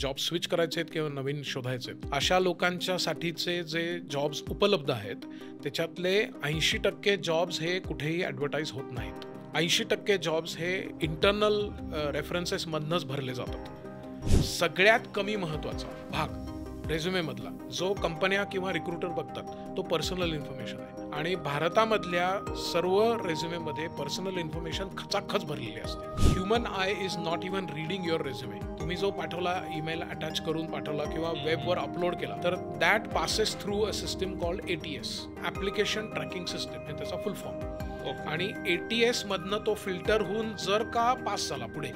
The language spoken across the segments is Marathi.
जॉब स्विच करायचे आहेत किंवा नवीन शोधायचे आहेत, अशा लोकांच्यासाठीचे जे जॉब्स उपलब्ध आहेत त्याच्यातले 80% जॉब्स हे कुठेही ॲडव्हर्टाईज होत नाहीत. 80% जॉब्स हे इंटरनल रेफरन्सेसमधनंच भरले जातात. सगळ्यात कमी महत्त्वाचा भाग रेझ्युमेमधला जो कंपन्या किंवा रिक्रुटर बघतात तो पर्सनल इन्फॉर्मेशन आहे. आणि भारतामधल्या सर्व रेझ्युमेमध्ये पर्सनल इन्फॉर्मेशन खचाखच भरलेली असते. Human I is not even reading your resume. तुम्ही जो पाठवला, ईमेल अटॅच करून पाठवला किंवा वेबवर अपलोड केला, तर that passes through a system called ATS, application tracking system, हे त्याचा फुल फॉर्म. आणि ATS मधनं तो फिल्टर होऊन जर का पास झाला पुढे,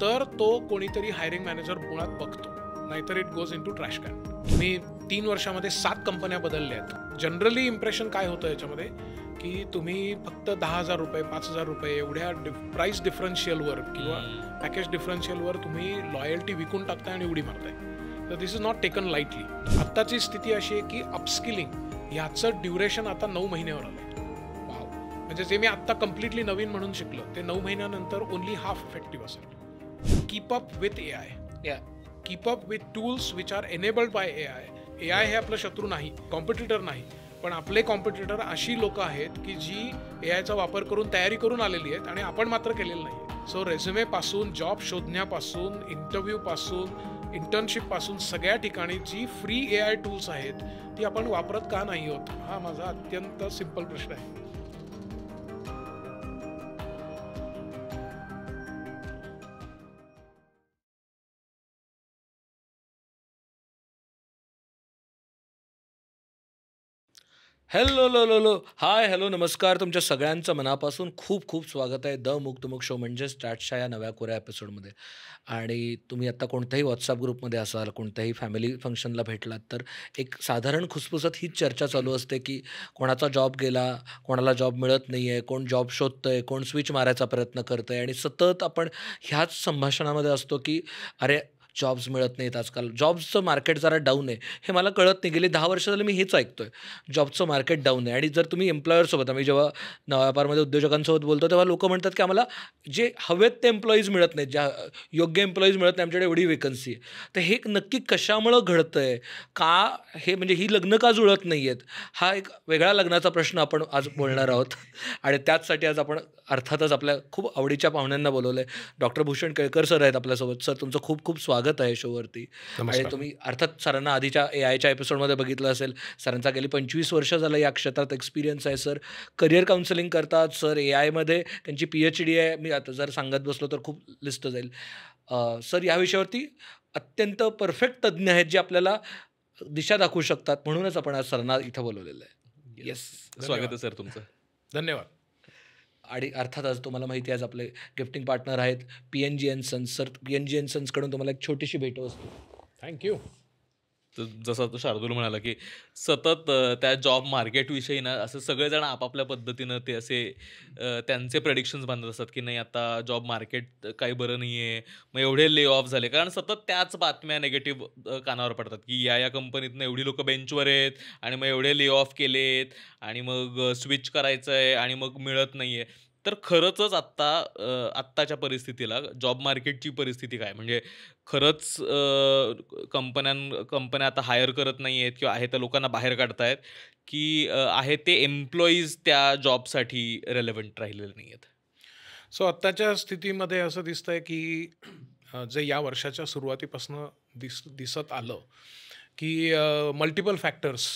तर तो कोणीतरी हायरिंग मॅनेजर मुळात बघतो, नाहीतर it goes into trash can. तुम्ही 3 वर्षामध्ये 7 कंपन्या बदलल्या आहेत. जनरली इम्प्रेशन काय होतं याच्यामध्ये की तुम्ही फक्त 10,000 रुपये 5,000 रुपये एवढ्या प्राईस डिफरन्शियलवर किंवा पॅकेज डिफरन्शियलवर तुम्ही लॉयल्टी विकून टाकताय आणि उडी मारताय. तर दिस इज नॉट टेकन लाईटली. आत्ताची स्थिती अशी आहे की अपस्किलिंग याचं ड्युरेशन आता 9 महिन्यावर आलं आहे. वाव. म्हणजे जे मी आत्ता कम्प्लिटली नवीन म्हणून शिकलो ते 9 महिन्यानंतर ओनली हाफ इफेक्टिव्ह असेल. Keep up with AI. Keep up with tools which are enabled by AI. AI हे आपलं शत्रू नाही, कॉम्पिटिटर नाही, पण आपले कॉम्पिटिटर अशी लोक आहेत की जी AIचा वापर करून तयारी करून आलेली आहेत आणि आपण मात्र केलेलं नाही. सो रेझ्युमेपासून, जॉब शोधण्यापासून, इंटरव्ह्यूपासून, इंटर्नशिपपासून सगळ्या ठिकाणी जी फ्री AI टूल्स आहेत ती आपण वापरत का नाही आहोत, हा माझा अत्यंत सिंपल प्रश्न आहे. Hello low low low hi hello नमस्कार. तुमच्या सगळ्यांचं मनापासून खूप खूप स्वागत आहे द मुक्तमुख शो म्हणजे स्टार्टच्या या नव्या कोऱ्या एपिसोडमध्ये. आणि तुम्ही आत्ता कोणत्याही व्हॉट्सअप ग्रुपमध्ये असाल, कोणत्याही फॅमिली फंक्शनला भेटलात, तर एक साधारण खुसफुसत हीच चर्चा चालू असते की कोणाचा जॉब गेला, कोणाला जॉब मिळत नाही आहे, कोण जॉब शोधतंय, कोण स्विच मारायचा प्रयत्न करतं आहे. आणि सतत आपण ह्याच संभाषणामध्ये असतो की अरे जॉब्स मिळत नाहीत आजकाल, जॉब्सचं मार्केट जरा डाऊन आहे. हे मला कळत नाही, गेली 10 वर्ष झाली मी हेच ऐकतो आहे, जॉबचं मार्केट डाऊन आहे. आणि जर तुम्ही एम्प्लॉयरसोबत, आम्ही जेव्हा नवा व्यापारमध्ये उद्योजकांसोबत बोलतो तेव्हा लोक म्हणतात की आम्हाला जे हवेत ते एम्प्लॉईज मिळत नाहीत, ज्या योग्य एम्प्लॉईज मिळत नाही, आमच्याकडे एवढी वेकन्सी आहे. तर हे नक्की कशामुळं घडतं आहे, का हे म्हणजे ही लग्न का जुळत नाही आहेत, हा एक वेगळा लग्नाचा प्रश्न आपण आज बोलणार आहोत. आणि त्याचसाठी आज आपण अर्थातच आपल्या खूप आवडीच्या पाहुण्यांना बोलवलं आहे. डॉक्टर भूषण केळकर सर आहेत आपल्यासोबत. सर, तुमचं खूप खूप स्वागत आहे शोवरती. आणि तुम्ही अर्थात सरांना आधीच्या AIच्या एपिसोडमध्ये बघितलं असेल. सरांचा गेली 25 वर्ष झालं या क्षेत्रात एक्सपिरियन्स आहे. सर करिअर काउन्सिलिंग करतात. सर AIमध्ये त्यांची PhD आहे. मी आता जर सांगत बसलो तर खूप लिस्ट जाईल. सर या विषयावरती अत्यंत परफेक्ट तज्ज्ञ आहेत जे आपल्याला दिशा दाखवू शकतात. म्हणूनच आपण आज सरांना इथं बोलवलेलं आहे. येस, स्वागत आहे सर तुमचं. धन्यवाद. आणि अर्थातच तुम्हाला माहिती आहे आज आपले गिफ्टिंग पार्टनर आहेत PNG & सन्स. सर PNG & सन्सकडून तुम्हाला एक छोटीशी भेटवस्तू. थँक्यू. तर जसं तो शार्दूल म्हणाला की सतत त्या जॉब मार्केटविषयी ना असं सगळेजण आपापल्या पद्धतीनं ते असे त्यांचे प्रेडिक्शन्स बांधत असतात की नाही आता जॉब मार्केट काही बरं नाही आहे, मग एवढे ले ऑफ झाले. कारण सतत त्याच बातम्या निगेटिव्ह कानावर पडतात की या कंपनीतनं एवढी लोक बेंचवर आहेत आणि मग एवढे ले ऑफ केलेत आणि मग स्विच करायचं आहे आणि मग मिळत नाही आहे. तर खरंचच आत्ताच्या परिस्थितीला जॉब मार्केटची परिस्थिती काय, म्हणजे खरंच कंपन्या आता हायर करत नाही आहेत किंवा आहे त्या लोकांना बाहेर काढतायत, की आहे ते एम्प्लॉईज त्या जॉबसाठी रेलेव्हंट राहिलेले नाही आहेत? सो आत्ताच्या स्थितीमध्ये असं दिसतंय की जे या वर्षाच्या सुरुवातीपासून दिसत आलं की मल्टिपल फॅक्टर्स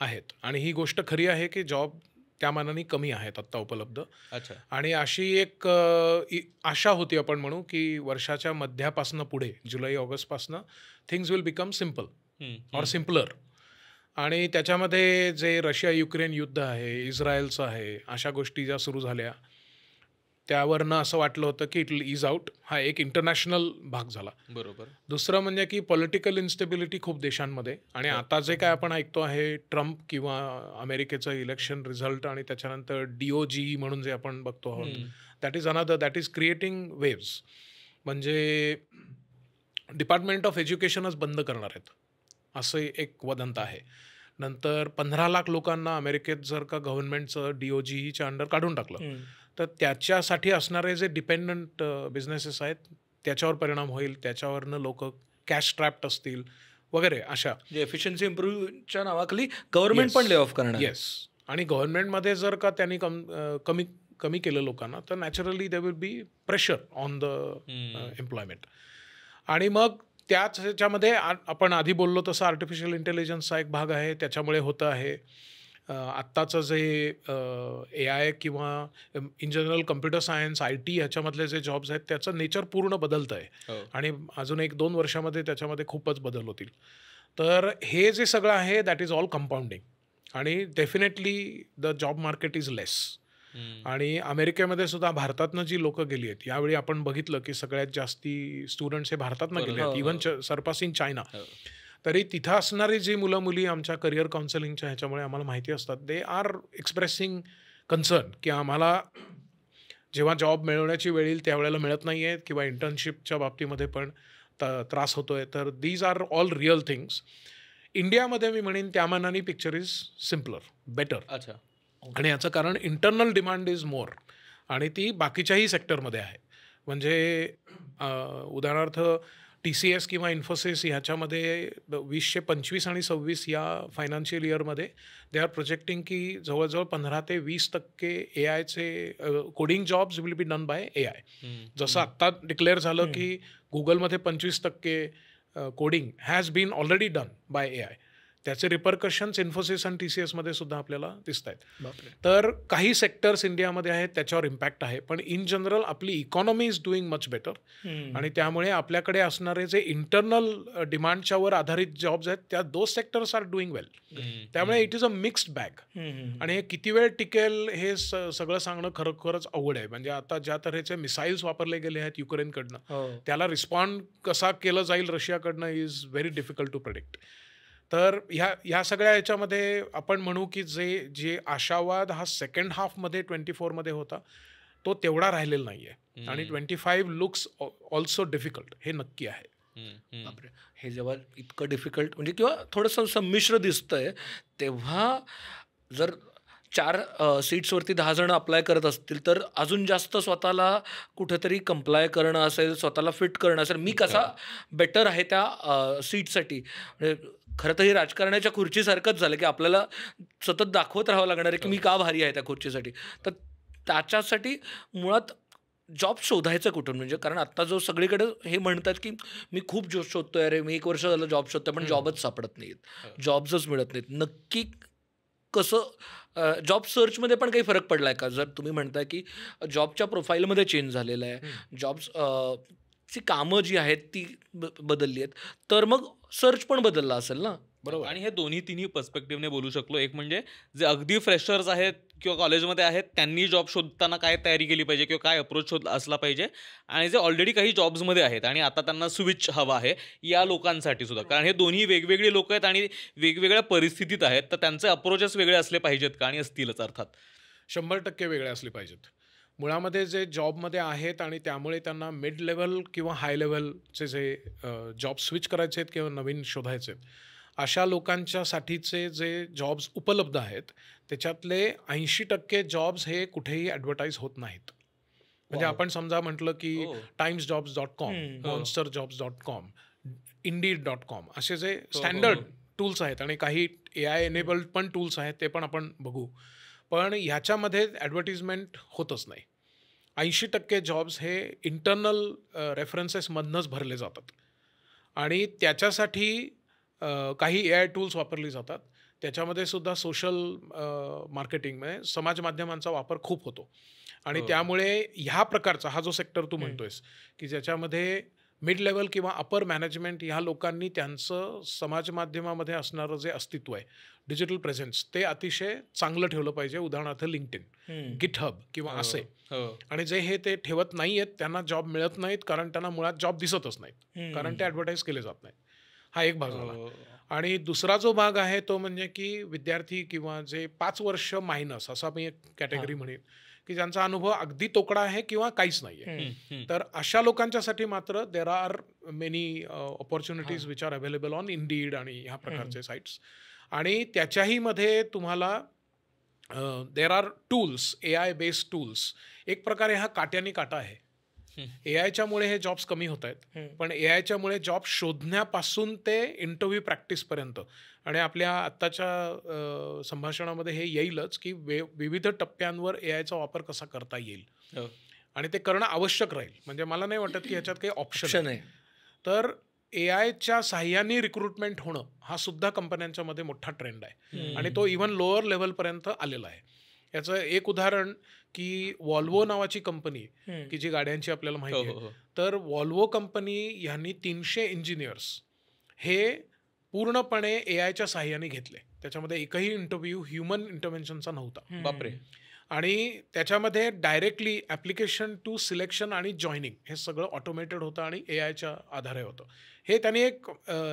आहेत. आणि ही गोष्ट खरी आहे की जॉब त्या मानाने कमी आहेत आत्ता उपलब्ध. अच्छा. आणि अशी एक आशा होती, आपण म्हणू की वर्षाच्या मध्यापासनं पुढे जुलै ऑगस्टपासनं things will become simple or simpler. आणि त्याच्यामध्ये जे रशिया युक्रेन युद्ध आहे, इस्रायलचं आहे, अशा गोष्टी ज्या सुरू झाल्या त्यावरनं असं वाटलं होतं की इट विल इज आउट. हा एक इंटरनॅशनल भाग झाला. बरोबर. दुसरं म्हणजे की पॉलिटिकल इन्स्टेबिलिटी खूप देशांमध्ये. आणि आता जे काय आपण ऐकतो आहे ट्रम्प किंवा अमेरिकेचं इलेक्शन रिझल्ट आणि त्याच्यानंतर DOGE म्हणून जे आपण बघतो आहोत, दॅट इज क्रिएटिंग वेव्स. म्हणजे डिपार्टमेंट ऑफ एज्युकेशनच बंद करणार आहेत असं एक वदंत आहे. नंतर 15 लाख लोकांना अमेरिकेत जर का गव्हर्नमेंटचं DOGEच्या अंडर काढून टाकलं तर त्याच्यासाठी असणारे जे डिपेंडंट बिझनेसेस आहेत त्याच्यावर परिणाम होईल. त्याच्यावरनं लोक कॅश ट्रॅप्ड असतील वगैरे अशा. एफिशियन्सी इम्प्रूव्हच्या नावाखाली गव्हर्नमेंट पण ले ऑफ करणार. येस, आणि गव्हर्नमेंटमध्ये जर का त्यांनी कमी केलं लोकांना तर naturally they will be pressure on the employment. आणि मग त्याच ह्याच्यामध्ये आपण आधी बोललो तसं आर्टिफिशियल इंटेलिजन्सचा एक भाग आहे, त्याच्यामुळे होतं आहे. आत्ताचं जे AI किंवा in general computer science, IT ह्याच्यामधले जे जॉब्स आहेत त्याचं नेचर पूर्ण बदलतं आहे आणि अजून 1-2 वर्षामध्ये त्याच्यामध्ये खूपच बदल होतील. तर हे जे सगळं आहे दॅट इज ऑल कंपाऊंडिंग आणि definitely the job market is less. आणि अमेरिकेमध्ये सुद्धा भारतातनं जी लोकं गेली आहेत, यावेळी आपण बघितलं की सगळ्यात जास्ती स्टुडंट्स हे भारतातनं गेले आहेत, इव्हन सरपासिंग चायना. तरी तिथं असणारी जी मुलं मुली आमच्या करिअर काउन्सिलिंगच्या ह्याच्यामुळे आम्हाला माहिती असतात, दे आर एक्सप्रेसिंग कन्सर्न की आम्हाला जेव्हा जॉब मिळवण्याची वेळ येईल त्यावेळेला मिळत नाही आहेत किंवा इंटर्नशिपच्या बाबतीमध्ये पण त्रास होतो आहे. तर these are all real things. इंडियामध्ये मी म्हणेन त्या मानाने पिक्चर इज सिम्पलर, बेटर. अच्छा. आणि याचं कारण इंटरनल डिमांड इज मोर आणि ती बाकीच्याही सेक्टरमध्ये आहे. म्हणजे उदाहरणार्थ TCS किंवा इन्फोसिस ह्याच्यामध्ये 2025 आणि 26 या फायनान्शियल इयरमध्ये दे आर प्रोजेक्टिंग की जवळजवळ 15 ते 20% AIचे coding jobs will be done by AI. जसं आत्ता डिक्लेअर झालं की गुगलमध्ये 25% coding has been already done by AI. त्याचे रिपरकशन्स इन्फोसिस आणि TCS मध्ये सुद्धा आपल्याला दिसत आहेत. तर काही सेक्टर्स इंडियामध्ये आहेत त्याच्यावर इम्पॅक्ट आहे, पण इन जनरल आपली economy is doing much better आणि त्यामुळे आपल्याकडे असणारे जे इंटरनल डिमांडच्यावर आधारित जॉब्स आहेत त्या दोस सेक्टर्स आर डुईंग वेल. त्यामुळे it is a mixed bag आणि हे किती वेळ टिकेल हे सगळं सांगणं खरोखरच अवघड आहे. म्हणजे आता ज्या तऱ्हेचे मिसाईल्स वापरले गेले आहेत युक्रेनकडनं, त्याला रिस्पॉन्ड कसा केलं जाईल रशियाकडनं is very difficult to predict. तर ह्या सगळ्या याच्यामध्ये आपण म्हणू की जे आशावाद हा सेकंड हाफमध्ये 24 मध्ये होता तो तेवढा राहिलेला नाही आहे आणि 25 लुक्स ऑल्सो डिफिकल्ट, हे नक्की आहे. बापरे, हे जेव्हा इतकं डिफिकल्ट म्हणजे किंवा थोडंसं संमिश्र दिसतंय तेव्हा जर 4 सीट्सवरती 10 जण अप्लाय करत असतील तर अजून जास्त स्वतःला कुठेतरी कंप्लाय करणं असेल, स्वतःला फिट करणं असेल, मी कसा बेटर आहे त्या सीटसाठी. म्हणजे खरं तर हे राजकारणाच्या खुर्चीसारखंच झालं की आपल्याला सतत दाखवत राहावं लागणार आहे की मी का भारी आहे त्या खुर्चीसाठी. तर त्याच्यासाठी मुळात जॉब शोधायचं कुठून, म्हणजे कारण आत्ता जो सगळीकडे हे म्हणतात की मी खूप जॉब शोधतोय, अरे मी 1 वर्ष झालं जॉब शोधतोय पण जॉबच सापडत नाहीत, जॉब्सच मिळत नाहीत. नक्की कसं जॉब सर्चमध्ये पण काही फरक पडला आहे का? जर तुम्ही म्हणताय की जॉबच्या प्रोफाईलमध्ये चेंज झालेलं आहे, जॉब्स ची कामं जी आहेत ती बदलली आहेत, तर मग सर्च पण बदलला असेल ना? बरोबर. आणि हे तिन्ही पर्स्पेक्टिव्हने बोलू शकलो. एक म्हणजे जे अगदी फ्रेशर्स आहेत किंवा कॉलेजमध्ये आहेत त्यांनी जॉब शोधताना काय तयारी केली पाहिजे किंवा काय अप्रोच असला पाहिजे, आणि जे ऑलरेडी काही जॉब्समध्ये आहेत आणि आता त्यांना स्विच हवा आहे या लोकांसाठी सुद्धा. कारण हे दोन्ही वेगवेगळे लोक आहेत आणि वेगवेगळ्या परिस्थितीत आहेत, तर त्यांचे अप्रोचेस वेगळे असले पाहिजेत का? आणि असतीलच अर्थात 100% वेगळे असले पाहिजेत. मुळामध्ये जे जॉबमध्ये आहेत आणि त्यामुळे त्यांना मिड लेवल किंवा हाय लेवलचे जे जॉब स्विच करायचे आहेत किंवा नवीन शोधायचे आहेत, अशा लोकांच्यासाठीचे जे जॉब्स उपलब्ध आहेत त्याच्यातले 80% जॉब्स हे कुठेही ॲडव्हर्टाईज होत नाहीत. म्हणजे आपण समजा म्हटलं की timesjobs.com, monsterjobs.com, indeed.com असे जे स्टँडर्ड टूल्स आहेत आणि काही AI एनेबल्ड पण टूल्स आहेत ते पण आपण बघू, पण ह्याच्यामध्ये ॲडव्हर्टिजमेंट होतच नाही. 80% जॉब्स हे इंटरनल रेफरन्सेसमधनंच भरले जातात आणि त्याच्यासाठी काही AI टूल्स वापरली जातात. त्याच्यामध्ये सुद्धा सोशल मार्केटिंग म्हणजे समाज माध्यमांचा वापर खूप होतो आणि त्यामुळे ह्या प्रकारचा हा जो सेक्टर तू म्हणतोयस की ज्याच्यामध्ये मिड लेवल किंवा अपर मॅनेजमेंट ह्या लोकांनी त्यांचं समाज माध्यमामध्ये असणारं जे अस्तित्व आहे, डिजिटल प्रेझेन्स, ते अतिशय चांगलं ठेवलं पाहिजे. उदाहरणार्थ लिंक्डइन, गिटहब किंवा असे. आणि जे हे ते ठेवत नाही आहेत त्यांना जॉब मिळत नाहीत कारण त्यांना मुळात जॉब दिसतच नाहीत, कारण ते ॲडव्हर्टाईज केले जात नाहीत. हा एक भाग झाला. आणि दुसरा जो भाग आहे तो म्हणजे की विद्यार्थी किंवा जे 5 वर्ष मायनस असा मी एक कॅटेगरी म्हणेन की ज्यांचा अनुभव अगदी तोकडा आहे किंवा काहीच नाही आहे. तर अशा लोकांच्यासाठी मात्र there are many opportunities which are available on Indeed आणि ह्या प्रकारचे साईट्स. आणि त्याच्याही मध्ये तुम्हाला there are tools, AI based tools. एक प्रकारे हा काट्याने काटा आहे एआयच्यामुळे हे जॉब्स कमी होत आहेत, पण एआयच्यामुळे जॉब शोधण्यापासून ते इंटरव्ह्यू प्रॅक्टिसपर्यंत आणि आपल्या आत्ताच्या संभाषणामध्ये हे येईलच की विविध टप्प्यांवर एआयचा वापर कसा करता येईल आणि ते करणं आवश्यक राहील. म्हणजे मला नाही वाटत की ह्याच्यात काही ऑप्शन आहे. तर एआयच्या साह्याने रिक्रुटमेंट होणं हा सुद्धा कंपन्यांच्या मध्ये मोठा ट्रेंड आहे आणि तो इव्हन लोअर लेवलपर्यंत आलेला आहे. याचं एक उदाहरण की वॉल्वो नावाची कंपनी की जी गाड्यांची आपल्याला माहिती आहे, तर वॉल्वो कंपनी ह्यांनी 300 इंजिनियर्स हे पूर्णपणे एआयच्या साह्याने घेतले. त्याच्यामध्ये एकही इंटरव्ह्यू ह्युमन इंटरव्हेन्शनचा नव्हता. बापरे. आणि त्याच्यामध्ये डायरेक्टली ॲप्लिकेशन टू सिलेक्शन आणि जॉईनिंग हे सगळं ऑटोमेटेड होतं आणि एआयच्या आधारे होतं. हे त्यांनी एक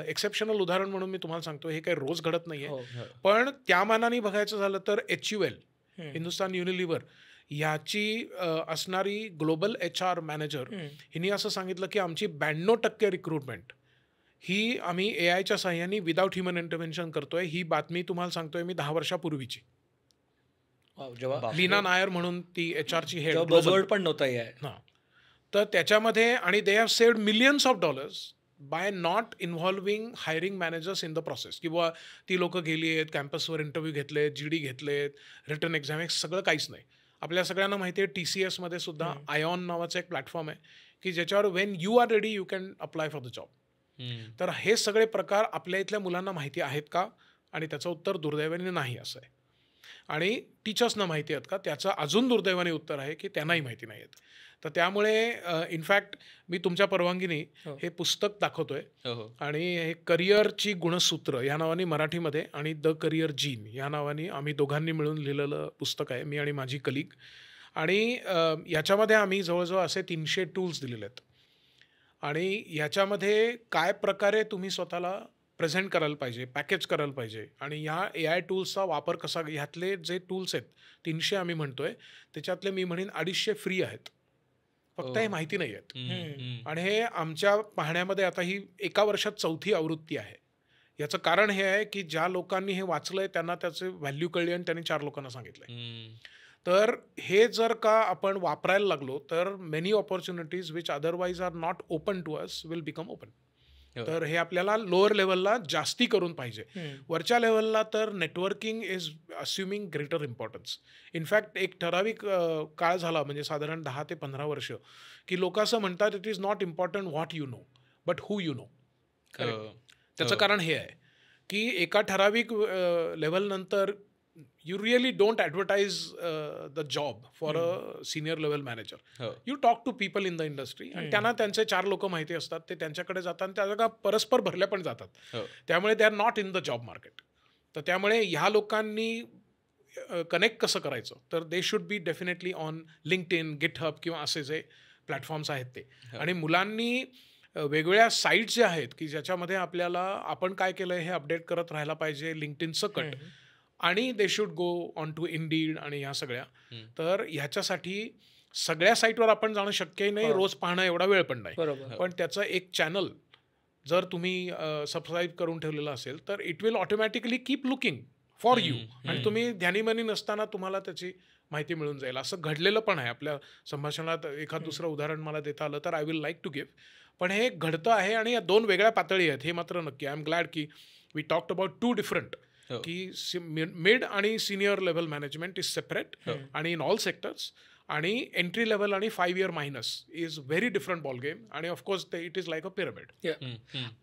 एक्सेप्शनल उदाहरण म्हणून मी तुम्हाला सांगतो. हे काही रोज घडत नाही आहे, पण त्या मानाने बघायचं झालं तर HUL हिंदुस्तान युनिलिव्हर ह्याची असणारी ग्लोबल HR मॅनेजर हिने असं सांगितलं की आमची 92% रिक्रुटमेंट ही आम्ही एआयच्या साह्याने विदाऊट ह्युमन इंटरव्हेन्शन करतोय. ही बातमी तुम्हाला सांगतोय मी 10 वर्षापूर्वीची. लीना नायर म्हणून ती HR ची हेड पण नव्हता. हां, तर त्याच्यामध्ये आणि they have saved millions of dollars by not involving hiring managers in the process. किंवा ती लोकं गेली आहेत, कॅम्पसवर इंटरव्ह्यू घेतलेत, GD घेतलेत, रिटर्न एक्झाम, हे सगळं काहीच नाही. आपल्या सगळ्यांना माहिती आहे TCS मध्ये सुद्धा आयॉन नावाचं एक प्लॅटफॉर्म आहे की ज्याच्यावर when you are ready you can apply for the job. तर हे सगळे प्रकार आपल्या इथल्या मुलांना माहिती आहेत का? आणि त्याचं उत्तर दुर्दैवाने नाही असं आहे. आणि टीचर्सना माहिती आहेत का? त्याचं अजून दुर्दैवाने उत्तर आहे की त्यांनाही माहिती नाही आहेत. तर त्यामुळे इनफॅक्ट मी तुमच्या परवानगीने हे पुस्तक दाखवतोय आणि हे करिअरची गुणसूत्र या नावाने मराठीमध्ये आणि द करिअर जीन या नावाने आम्ही दोघांनी मिळून लिहिलेलं पुस्तक आहे, मी आणि माझी कलिग. आणि याच्यामध्ये आम्ही जवळजवळ असे 300 टूल्स दिलेले आहेत आणि याच्यामध्ये काय प्रकारे तुम्ही स्वतःला प्रेझेंट करायला पाहिजे, पॅकेज करायला पाहिजे आणि ह्या AI टूल्सचा वापर कसा. ह्यातले जे टूल्स आहेत 300 आम्ही म्हणतोय, त्याच्यातले मी म्हणेन 250 फ्री आहेत, फक्त हे माहिती नाही आहेत. आणि हे आमच्या पाहण्यामध्ये आता ही एका वर्षात 4थी आवृत्ती आहे. याचं कारण हे आहे की ज्या लोकांनी हे वाचलंय त्यांना त्याचे व्हॅल्यू कळली आणि त्यांनी 4 लोकांना सांगितलंय. तर हे जर का आपण वापरायला लागलो तर many opportunities which otherwise are not open to us will become open. तर हे आपल्याला लोअर लेवलला जास्ती करून पाहिजे. वरच्या लेवलला तर networking is assuming greater importance. In fact एक ठराविक काळ झाला म्हणजे साधारण 10 ते 15 वर्ष की लोक असं म्हणतात it is not important what you no but who you no. त्याचं कारण हे आहे की एका ठराविक लेवलनंतर you really don't advertise the job for a senior level manager. You talk to people in the industry आणि त्यांना त्यांचे 4 लोक माहिती असतात, ते त्यांच्याकडे जातात आणि त्या जागा परस्पर भरल्या पण जातात. त्यामुळे दे are not in the job market. तर त्यामुळे ह्या लोकांनी कनेक्ट कसं करायचं तर they should be definitely on LinkedIn, GitHub किंवा असे जे प्लॅटफॉर्म्स आहेत ते. आणि मुलांनी वेगवेगळ्या साईट्स ज्या आहेत की ज्याच्यामध्ये आपल्याला आपण काय केलं हे अपडेट करत राहायला पाहिजे लिंक्डइन सकट. आणि they should go on to Indeed आणि ह्या सगळ्या. तर ह्याच्यासाठी सगळ्या साईटवर आपण जाणं शक्यही नाही, रोज पाहणं एवढा वेळ पण नाही. पण त्याचं एक चॅनल जर तुम्ही सबस्क्राईब करून ठेवलेलं असेल तर it will automatically keep looking for you आणि तुम्ही ध्यानीमनी नसताना तुम्हाला त्याची माहिती मिळून जाईल. असं घडलेलं पण आहे आपल्या संभाषणात. एखाद दुसरं उदाहरण मला देता आलं तर I will like to give. पण हे घडतं आहे आणि या 2 वेगळ्या पातळी आहेत हे मात्र नक्की. आय एम ग्लॅड की वी टॉक्ड अबाउट 2 डिफरंट की मिड आणि senior level management is separate आणि इन ऑल सेक्टर्स आणि एंट्री लेवल आणि 5 year minus is very different ball game आणि of course it is like a pyramid.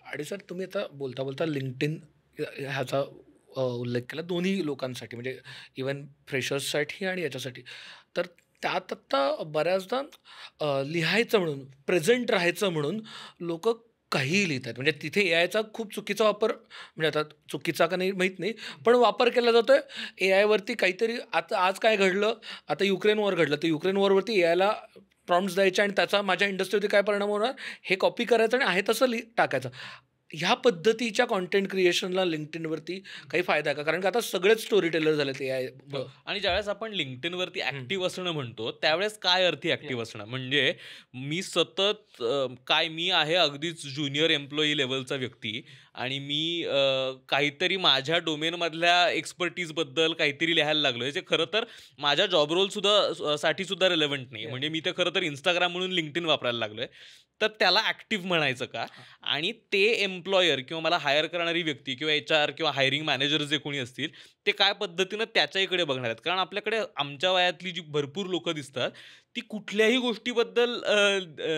आणि सर तुम्ही आता बोलता बोलता लिंक्डइन ह्याचा उल्लेख केला दोन्ही लोकांसाठी म्हणजे इवन फ्रेशर्ससाठी आणि याच्यासाठी. तर त्यात आत्ता बऱ्याचदा लिहायचं म्हणून प्रेझेंट राहायचं म्हणून लोक काहीही लिहितात. म्हणजे तिथे AIचा खूप चुकीचा वापर म्हणजे आता चुकीचा का नाही माहीत नाही पण वापर केला जातो आहे. AIवरती काहीतरी आता आज काय घडलं, आता युक्रेन वॉर घडलं तर युक्रेन वॉरवरती AIला प्रॉम्प्ट्स द्यायचे आणि त्याचा माझ्या इंडस्ट्रीवरती काय परिणाम होणार हे कॉपी करायचं आणि आहे तसं टाकायचं. ह्या पद्धतीच्या कॉन्टेंट क्रिएशनला लिंक्डइनवरती काही फायदा आहे का? कारण का आता सगळेच स्टोरी टेलर झाले ते आणि ज्यावेळेस आपण लिंक्डइनवरती ऍक्टिव्ह असणं म्हणतो त्यावेळेस काय अर्थी ऍक्टिव्ह असणं, म्हणजे मी सतत मी आहे अगदीच ज्युनियर एम्प्लॉई लेवलचा व्यक्ती आणि मी काहीतरी माझ्या डोमेनमधल्या एक्सपर्टीजबद्दल काहीतरी लिहायला लागलोय जे खरं तर माझ्या जॉब रोल साठी सुद्धा रिलेव्हंट नाही. म्हणजे मी ते खरं तर इंस्टाग्राम म्हणून लिंक्डइन वापरायला लागलोय, तर त्याला ऍक्टिव्ह म्हणायचं का? आणि ते एम्प्लॉयर किंवा मला हायर करणारी व्यक्ती किंवा HR किंवा हायरिंग मॅनेजर जे कोणी असतील ते काय पद्धतीनं त्याच्याकडे बघणार आहेत? कारण आपल्याकडे आमच्या वयातली जी भरपूर लोक दिसतात ती कुठल्याही गोष्टीबद्दल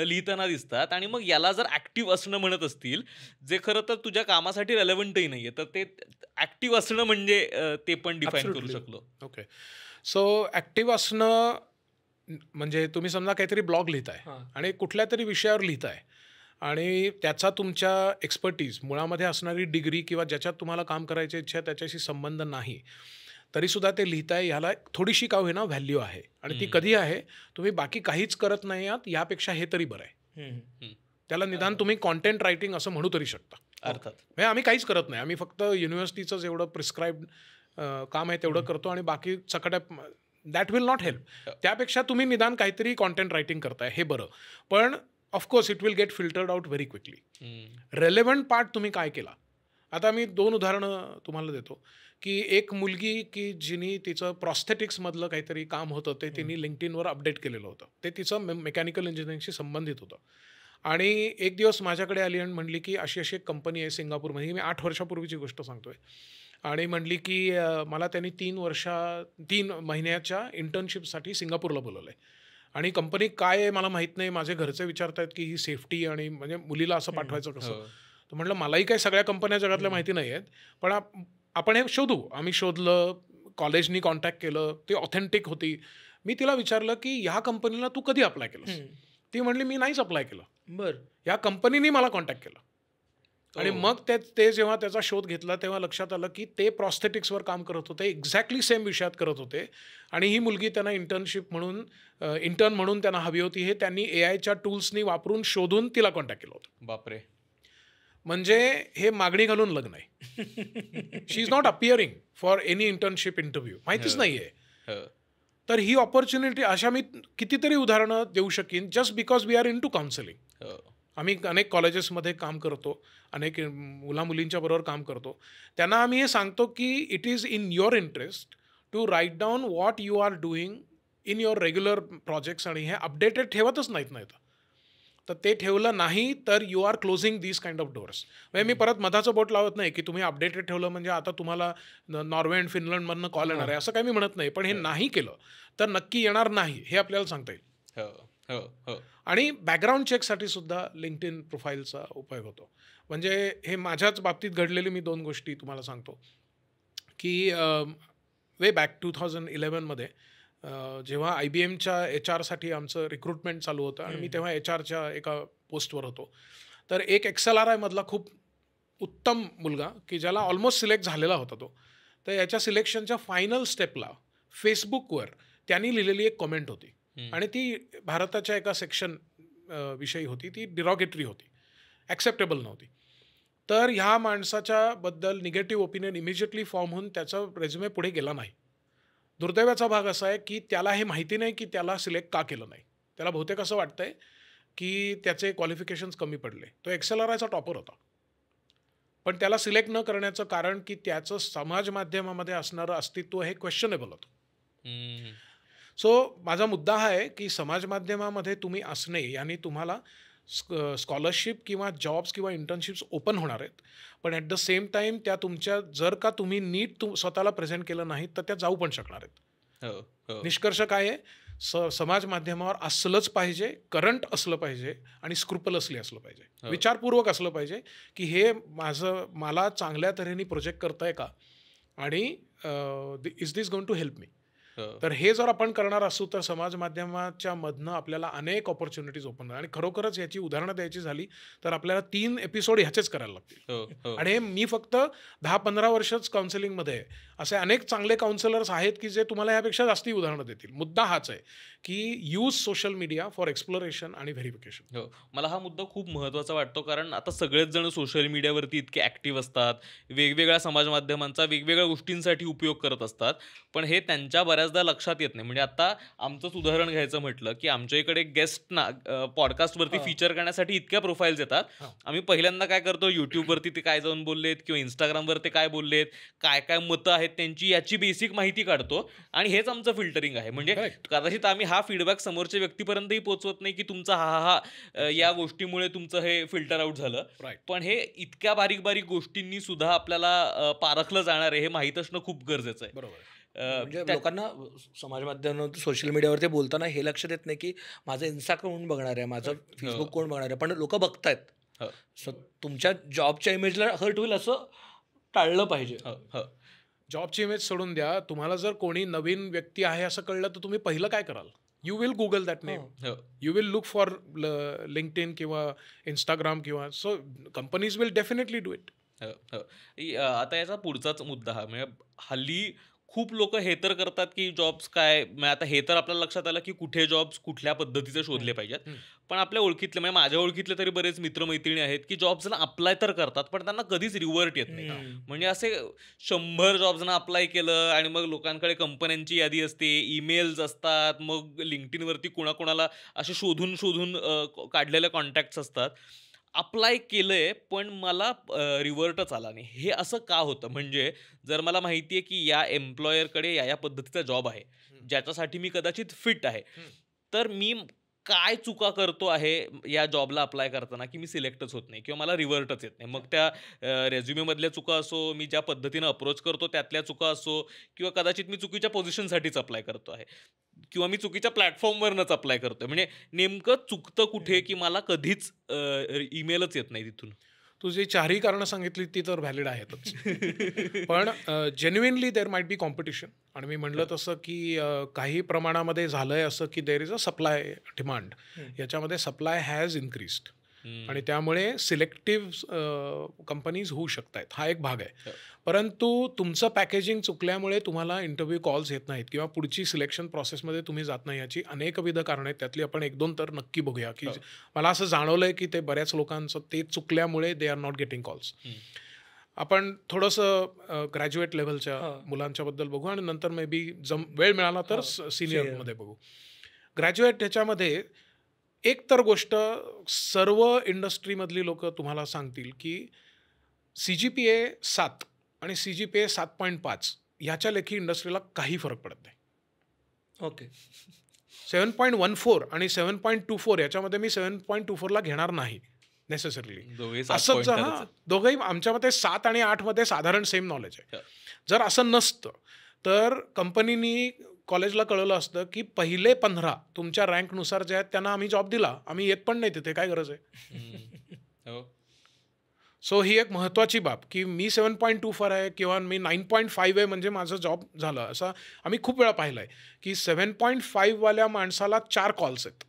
लिहिताना दिसतात आणि मग याला जर ऍक्टिव्ह असणं म्हणत असतील जे खरं तर तुझ्या कामासाठी रेलेव्हंटही नाहीये, तर ते ऍक्टिव्ह असणं म्हणजे ते पण डिफाईन करू शकलो. ओके, सो ऍक्टिव्ह असणं म्हणजे तुम्ही समजा काहीतरी ब्लॉग लिहिताय आणि कुठल्या तरी विषयावर लिहिताय आणि त्याचा तुमच्या एक्सपर्टीज मुळामध्ये असणारी डिग्री किंवा ज्याच्यात तुम्हाला काम करायची इच्छा आहे त्याच्याशी संबंध नाही, तरीसुद्धा ते लिहिताय, ह्याला थोडीशी का होईना व्हॅल्यू आहे. आणि ती कधी आहे? तुम्ही बाकी काहीच करत नाही आहात यापेक्षा हे तरी बरं आहे. त्याला निदान तुम्ही कॉन्टेंट रायटिंग असं म्हणू तरी शकता. अर्थात म्हणजे आम्ही काहीच करत नाही, आम्ही फक्त युनिव्हर्सिटीचं जेवढं प्रिस्क्राईब काम आहे तेवढं करतो आणि बाकी चकट्या दॅट विल नॉट हेल्प. त्यापेक्षा तुम्ही निदान काहीतरी कॉन्टेंट रायटिंग करताय हे बरं. पण of course it will get filtered out very quickly. Relevant part तुम्ही काय केला? आता मी 2 उदाहरणं तुम्हाला देतो की एक मुलगी की जिने तिचं प्रॉस्थेटिक्समधलं काहीतरी काम होतं ते तिने लिंक्डइनवर अपडेट केलेलं होतं. ते तिचं मेकॅनिकल इंजिनिअरिंगशी संबंधित होतं. आणि एक दिवस माझ्याकडे आली आणि म्हणली की अशी अशी एक कंपनी आहे सिंगापूरमध्ये, मी 8 वर्षापूर्वीची गोष्ट सांगतोय, आणि म्हणली की मला त्यांनी 3 महिन्याच्या इंटर्नशिपसाठी सिंगापूरला बोलवलं आहे आणि कंपनी काय आहे मला माहीत नाही, माझे घरचे विचारत आहेत की ही सेफ्टी आणि म्हणजे मुलीला असं पाठवायचं कसं. तर म्हटलं मलाही काही सगळ्या कंपन्या जगातल्या माहिती नाही आहेत, पण आपण हे शोधू. आम्ही शोधलं, कॉलेजनी कॉन्टॅक्ट केलं, ती ऑथेंटिक होती. मी तिला विचारलं की ह्या कंपनीला तू कधी अप्लाय केलंस? ती म्हणली मी नाहीच अप्लाय केलं. बरं. या कंपनीने मला कॉन्टॅक्ट केलं. आणि मग ते जेव्हा त्याचा शोध घेतला तेव्हा लक्षात आलं की ते प्रॉस्थेटिक्सवर काम करत होते, एक्झॅक्टली सेम विषयात करत होते आणि ही मुलगी त्यांना इंटर्न म्हणून त्यांना हवी होती. हे त्यांनी AIच्या टूल्सनी वापरून शोधून तिला कॉन्टॅक्ट केलं होतं. बापरे. म्हणजे हे मागणी घालून लग्न आहे. She is not appearing for any internship interview, माहितीच नाही आहे. तर ही ऑपॉर्च्युनिटी, अशा मी कितीतरी उदाहरणं देऊ शकीन just because we are into counselling. आम्ही अनेक कॉलेजेसमध्ये काम करतो, अनेक मुलींच्या बरोबर काम करतो. त्यांना आम्ही हे सांगतो की it is in your interest to write down what you are doing in your regular projects, आणि हे अपडेटेड ठेवतच नाहीत. तर ते ठेवलं नाही तर you are closing this kind of doors. म्हणजे मी परत मधाचं बोट लावत नाही की तुम्ही अपडेटेड ठेवलं म्हणजे आता तुम्हाला नॉर्वे अँड फिनलंडमधनं कॉल येणार आहे, असं काही मी म्हणत नाही. पण हे नाही केलं तर नक्की येणार नाही हे आपल्याला सांगता येईल. आणि बॅकग्राऊंड चेकसाठी सुद्धा लिंक्डइन प्रोफाईलचा उपयोग होतो. म्हणजे हे माझ्याच बाबतीत घडलेली मी 2 गोष्टी तुम्हाला सांगतो की वे बॅक 2011मध्ये जेव्हा IBMच्या HR आमचं रिक्रुटमेंट चालू होतं आणि मी तेव्हा HRच्या एका पोस्टवर होतो. तर एक XLRI मधला खूप उत्तम मुलगा की ज्याला ऑलमोस्ट सिलेक्ट झालेला होता तो, तर याच्या सिलेक्शनच्या फायनल स्टेपला फेसबुकवर त्यांनी लिहिलेली एक कॉमेंट होती आणि ती भारताच्या एका सेक्शन विषयी होती. ती डिरॉगेटरी होती, ॲक्सेप्टेबल नव्हती. तर ह्या माणसाच्या बद्दल निगेटिव्ह ओपिनियन इमिजिएटली फॉर्म होऊन त्याचा रेझ्युमे पुढे गेला नाही. दुर्दैवाचा भाग असा आहे की त्याला हे माहिती नाही की त्याला सिलेक्ट का केलं नाही. त्याला बहुतेक असं वाटतंय की त्याचे क्वालिफिकेशन्स कमी पडले. तो XLRIचा टॉपर होता, पण त्याला सिलेक्ट न करण्याचं कारण की त्याचं समाज माध्यमामध्ये असणारं अस्तित्व हे क्वेश्चनेबल होतं. सो माझा मुद्दा हा आहे की समाज माध्यमामध्ये तुम्ही असणे याने तुम्हाला स्कॉलरशिप किंवा जॉब्स किंवा इंटर्नशिप्स ओपन होणार आहेत, पण ॲट द सेम टाईम त्या तुमच्या जर का तुम्ही नीट स्वतःला प्रेझेंट केलं नाही तर त्या जाऊ पण शकणार आहेत. निष्कर्ष काय आहे? समाज माध्यमावर असलंच पाहिजे, करंट असलं पाहिजे आणि स्क्रुपलसली असलं पाहिजे, विचारपूर्वक असलं पाहिजे की हे मला चांगल्या तऱ्हेने प्रोजेक्ट करताय का आणि is this going to help me. तर हे जर आपण करणार असू तर समाज माध्यमाच्या मधनं आपल्याला अनेक ऑपॉर्च्युनिटीज ओपन होणार. आणि खरोखरच याची उदाहरणं द्यायची झाली तर आपल्याला 3 एपिसोड ह्याचेच करायला लागतील. आणि मी फक्त 10-15 वर्षच काउन्सिलिंगमध्ये आहे. असे अनेक चांगले काउन्सिलर्स आहेत की जे तुम्हाला यापेक्षा जास्ती उदाहरणं देतील. मुद्दा हाच आहे की use social media for exploration आणि व्हेरिफिकेशन. हो. मला हा मुद्दा खूप महत्त्वाचा वाटतो, कारण आता सगळेच जण सोशल मीडियावरती इतके ॲक्टिव्ह असतात, वेगवेगळ्या समाज माध्यमांचा वेगवेगळ्या गोष्टींसाठी उपयोग करत असतात, पण हे त्यांच्या बऱ्याचदा लक्षात येत नाही. म्हणजे आता आमचंच उदाहरण घ्यायचं म्हटलं, की आमच्या इकडे गेस्टना पॉडकास्टवरती फीचर करण्यासाठी इतक्या प्रोफाईल्स येतात. आम्ही पहिल्यांदा काय करतो, यूट्यूबवरती ते काय जाऊन बोललेत किंवा इंस्टाग्रामवर ते काय बोललेत, काय काय मतं आहेत त्यांची, याची बेसिक माहिती काढतो आणि हेच आमचं फिल्टरिंग आहे. म्हणजे कदाचित आम्ही हा फीडबॅक समोरच्या व्यक्तीपर्यंतही पोहोचवत नाही, की तुमचा हा या गोष्टीमुळे तुमचं हे फिल्टर आउट झालं. पण हे इतक्या बारीक बारीक गोष्टींनी सुद्धा आपल्याला पारखलं जाणार आहे हे माहीत असणं खूप गरजेचं आहे. बरोबर. म्हणजे लोकांना समाज माध्यमांवर सोशल मीडियावरती बोलताना हे लक्षात येत नाही की माझं इन्स्टा कोण बघणार आहे, माझं फेसबुक कोण बघणार आहे, पण लोक बघतायत. सो तुमच्या जॉबच्या इमेजला हर्ट होईल असं टाळलं पाहिजे. जॉबची इमेज सोडून द्या, तुम्हाला जर कोणी नवीन व्यक्ती आहे असं कळलं तर तुम्ही पहिलं काय कराल? You will Google that name, you will look for LinkedIn किंवा इंस्टाग्राम किंवा so companies will definitely do it. आता याचा पुढचाच मुद्दा हा, म्हणजे हल्ली खूप लोक हे तर करतात की जॉब्स काय, आता हे तर आपल्याला लक्षात आलं की कुठे जॉब्स कुठल्या पद्धतीचे शोधले पाहिजेत. पण आपल्या ओळखीतले, म्हणजे माझ्या ओळखीतले तरी बरेच मित्रमैत्रिणी आहेत की जॉब्सला अप्लाय तर करतात पण त्यांना कधीच रिव्हर्ट येत नाही. म्हणजे असे 100 जॉब्सना अप्लाय केलं आणि मग लोकांकडे कंपन्यांची यादी असते, ईमेल्स असतात, मग लिंक्डइनवरती कुणाकुणाला असे शोधून शोधून काढलेले कॉन्टॅक्ट्स असतात. अप्लाय केलंय पण मला रिव्हर्टच आला नाही. हे असं का होतं? म्हणजे जर मला माहिती आहे की या एम्प्लॉयरकडे या पद्धतीचा जॉब आहे ज्याच्यासाठी मी कदाचित फिट आहे, तर मी काय चुका करतो आहे या जॉबला अप्लाय करताना की मी सिलेक्टच होत नाही किंवा मला रिव्हर्टच येत नाही. मग त्या रेझ्युमेमधल्या चुका असो, मी ज्या पद्धतीनं अप्रोच करतो त्यातल्या चुका असो, किंवा कदाचित मी चुकीच्या पोझिशनसाठीच अप्लाय करतो आहे किंवा मी चुकीच्या प्लॅटफॉर्मवरनंच अप्लाय करतोय. म्हणजे नेमकं चुकतं कुठे की मला कधीच ईमेलच येत नाही तिथून. तू जी चारही कारणं सांगितली ती तर व्हॅलिड आहेतच. पण genuinely there might be competition. आणि मी म्हणलं तसं की काही प्रमाणामध्ये झालंय असं की there is a supply demand. याच्यामध्ये सप्लाय हॅज इन्क्रीज्ड आणि त्यामुळे सिलेक्टिव्ह कंपनीज होऊ शकत आहेत. हा एक भाग आहे. परंतु तुमचं पॅकेजिंग चुकल्यामुळे तुम्हाला इंटरव्ह्यू कॉल्स येत नाहीत किंवा पुढची सिलेक्शन प्रोसेसमध्ये तुम्ही जात नाही, याची अनेकविध कारणं आहेत. त्यातली आपण 1-2 तर नक्की बघूया. की मला असं जाणवलंय की ते बऱ्याच लोकांचं ते चुकल्यामुळे they are not getting calls. आपण थोडंसं ग्रॅज्युएट लेव्हलच्या मुलांच्याबद्दल बघू आणि नंतर मे बी वेळ मिळाला तर सिनियरमध्ये बघू. ग्रॅज्युएट ह्याच्यामध्ये एक तर गोष्ट सर्व इंडस्ट्रीमधली लोक तुम्हाला सांगतील की CGPA 7 आणि CGPA 7.5 ह्याच्या लेखी इंडस्ट्रीला काही फरक पडत नाही. ओके. 7.14 आणि 7.24 याच्यामध्ये मी 7.24ला घेणार नाही नेसेसरीली. असंच दोघंही आमच्या मते 7 आणि 8 मध्ये साधारण सेम नॉलेज आहे. जर असं नसतं तर कंपनीनी कॉलेजला कळवलं असतं की पहिले 15 तुमच्या रँकनुसार जे आहेत त्यांना आम्ही जॉब दिला, आम्ही येत पण नाही तिथे, काय गरज आहे. सो ही एक महत्त्वाची बाब की मी 7.24 आहे किंवा मी 9.5 आहे म्हणजे माझं जॉब झालं, असं आम्ही खूप वेळा पाहिलं आहे की 7.5 वाल्या माणसाला 4 कॉल्स आहेत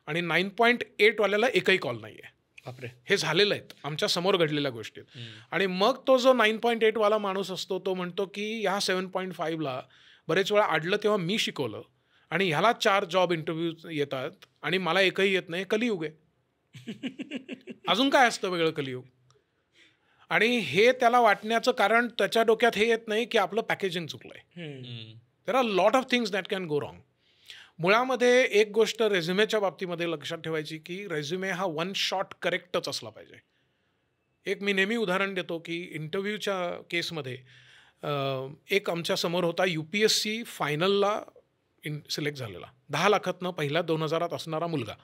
आणि 9.8 वाल्याला एकही कॉल नाही आहे. बापरे. हे झालेलं आहेत आमच्या समोर घडलेल्या गोष्टीत. आणि मग तो जो 9.8 वाला माणूस असतो तो म्हणतो की ह्या 7.5ला बरेच वेळा अडलं तेव्हा मी शिकवलं आणि ह्याला 4 जॉब इंटरव्ह्यू येतात आणि मला एकही येत नाही. कलियुग आहे. अजून काय असतं वेगळं कलियुग. आणि हे त्याला वाटण्याचं कारण त्याच्या डोक्यात हे येत नाही की आपलं पॅकेजिंग चुकलंय. There are lot of things that can go wrong. मुळामध्ये एक गोष्ट रेझ्युमेच्या बाबतीमध्ये लक्षात ठेवायची की रेझ्युमे हा 1 शॉट करेक्टच असला पाहिजे. एक मी नेहमी उदाहरण देतो की इंटरव्ह्यूच्या केसमध्ये एक आमच्या समोर होता UPSC फायनलला सिलेक्ट झालेला, 10 लाखातनं पहिला 2000 असणारा मुलगा.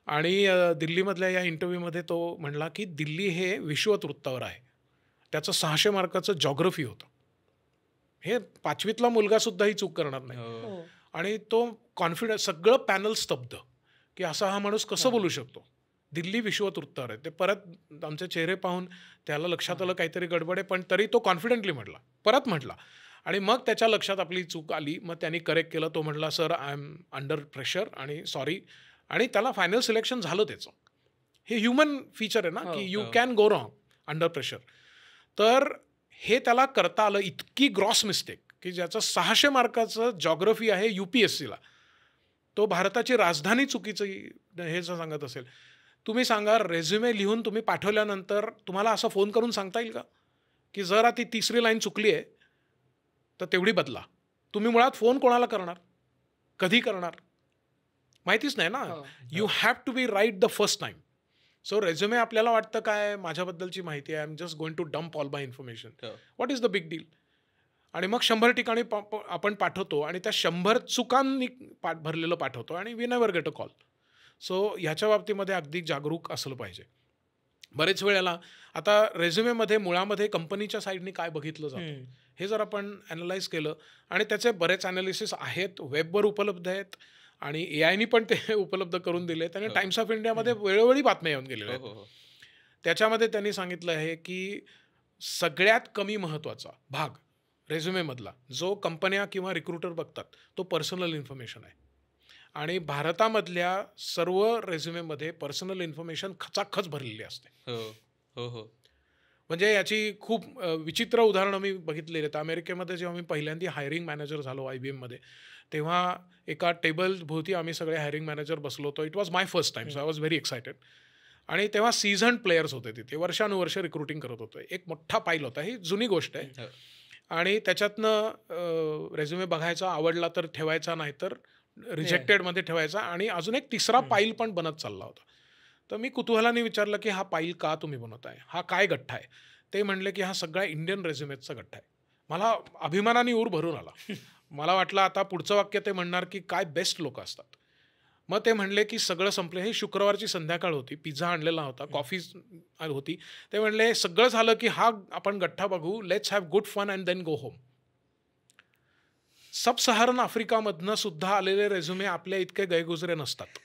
आणि दिल्लीमधल्या या इंटरव्ह्यूमध्ये तो म्हणला की दिल्ली हे विश्वत वृत्तावर आहे. त्याचं 600 मार्काचं जॉग्रफी होतं. हे 5वीतला मुलगासुद्धा ही चूक करणार नाही. आणि तो कॉन्फिडन्स, सगळं पॅनल स्तब्ध की असा हा माणूस कसं बोलू शकतो. दिल्ली विश्वत वृत्तावर आहे. ते परत आमचे चेहरे पाहून त्याला लक्षात आलं काहीतरी गडबड आहे, पण तरी तो कॉन्फिडेंटली म्हटला, परत म्हटला. आणि मग त्याच्या लक्षात आपली चूक आली. मग त्यांनी करेक्ट केलं. तो म्हटला sir I am under pressure आणि सॉरी. आणि त्याला फायनल सिलेक्शन झालं त्याचं. हे ह्युमन फीचर आहे ना की you can go wrong under pressure. तर हे त्याला करता आलं. इतकी ग्रॉस मिस्टेक की ज्याचं 600 मार्काचं जॉग्रफी आहे UPSCला, तो भारताची राजधानी चुकीची हे जर सांगत असेल, तुम्ही सांगा रेझ्युमे लिहून तुम्ही पाठवल्यानंतर तुम्हाला असं फोन करून सांगता येईल का की जरा ती तिसरी लाईन चुकली आहे तर तेवढी बदला. तुम्ही मुळात फोन कोणाला करणार, कधी करणार, माहितीच नाही ना. You have to be right the first time. So resume आपल्याला वाटतं काय माझ्याबद्दलची माहिती आहे, I am just going to dump all my information, what is the big deal. आणि मग 100 ठिकाणी आपण पाठवतो आणि त्या 100 चुकांनी भरलेलं पाठवतो आणि we never get a call. So ह्याच्या बाबतीमध्ये अगदी जागरूक असलं पाहिजे. बरेच वेळेला आता रेझ्युमेमध्ये मुळामध्ये कंपनीच्या साईडनी काय बघितलं जातं हे जर आपण ॲनलाइज केलं, आणि त्याचे बरेच ॲनालिसिस आहेत, वेबवर उपलब्ध आहेत आणि AI पण ते उपलब्ध करून दिले. त्याने टाइम्स ऑफ इंडियामध्ये वेळोवेळी बातम्या येऊन गेलेल्या आहेत. त्याच्यामध्ये त्यांनी सांगितलं आहे की सगळ्यात कमी महत्त्वाचा भाग रेझ्युमेमधला जो कंपन्या किंवा रिक्रुटर बघतात तो पर्सनल इन्फॉर्मेशन आहे. आणि भारतामधल्या सर्व रेझ्युमेमध्ये पर्सनल इन्फॉर्मेशन खचाखच भरलेली असते. म्हणजे याची खूप विचित्र उदाहरणं मी बघितलेली आहेत. अमेरिकेमध्ये जेव्हा मी पहिल्यांदा हायरिंग मॅनेजर झालो IBMमध्ये, तेव्हा एका टेबल भोवती आम्ही सगळे हायरिंग मॅनेजर बसलो होतो. It was my first time, so I was very excited. आणि तेव्हा सीझन्ड प्लेयर्स होते तिथे, वर्षानुवर्ष रिक्रुटिंग करत होते. एक मोठा पाईल होता, ही जुनी गोष्ट आहे. आणि त्याच्यातनं रेझ्युमे बघायचा, आवडला तर ठेवायचा, नाही तर रिजेक्टेडमध्ये ठेवायचा. आणि अजून एक तिसरा पाईल पण बनत चालला होता. तर मी कुतूहलाने विचारलं की हा पाईल का तुम्ही बनवत आहे, हा काय गठ्ठा आहे. ते म्हणले की हा सगळा इंडियन रेझ्युमेचा गठ्ठा आहे. मला अभिमानाने ऊर भरून आला. मला वाटलं आता पुढचं वाक्य ते म्हणणार की काय बेस्ट लोक असतात. मग ते म्हणले की सगळं संपलं. हे शुक्रवारची संध्याकाळ होती, पिझ्झा आणलेला होता, कॉफी होती. ते म्हणले सगळं झालं की हा आपण गठ्ठा बघू, let's have good fun and then go home. Sub Saharan आफ्रिकामधनं सुद्धा आलेले रेझ्युमे आपल्या इतके गैगुजरे नसतात.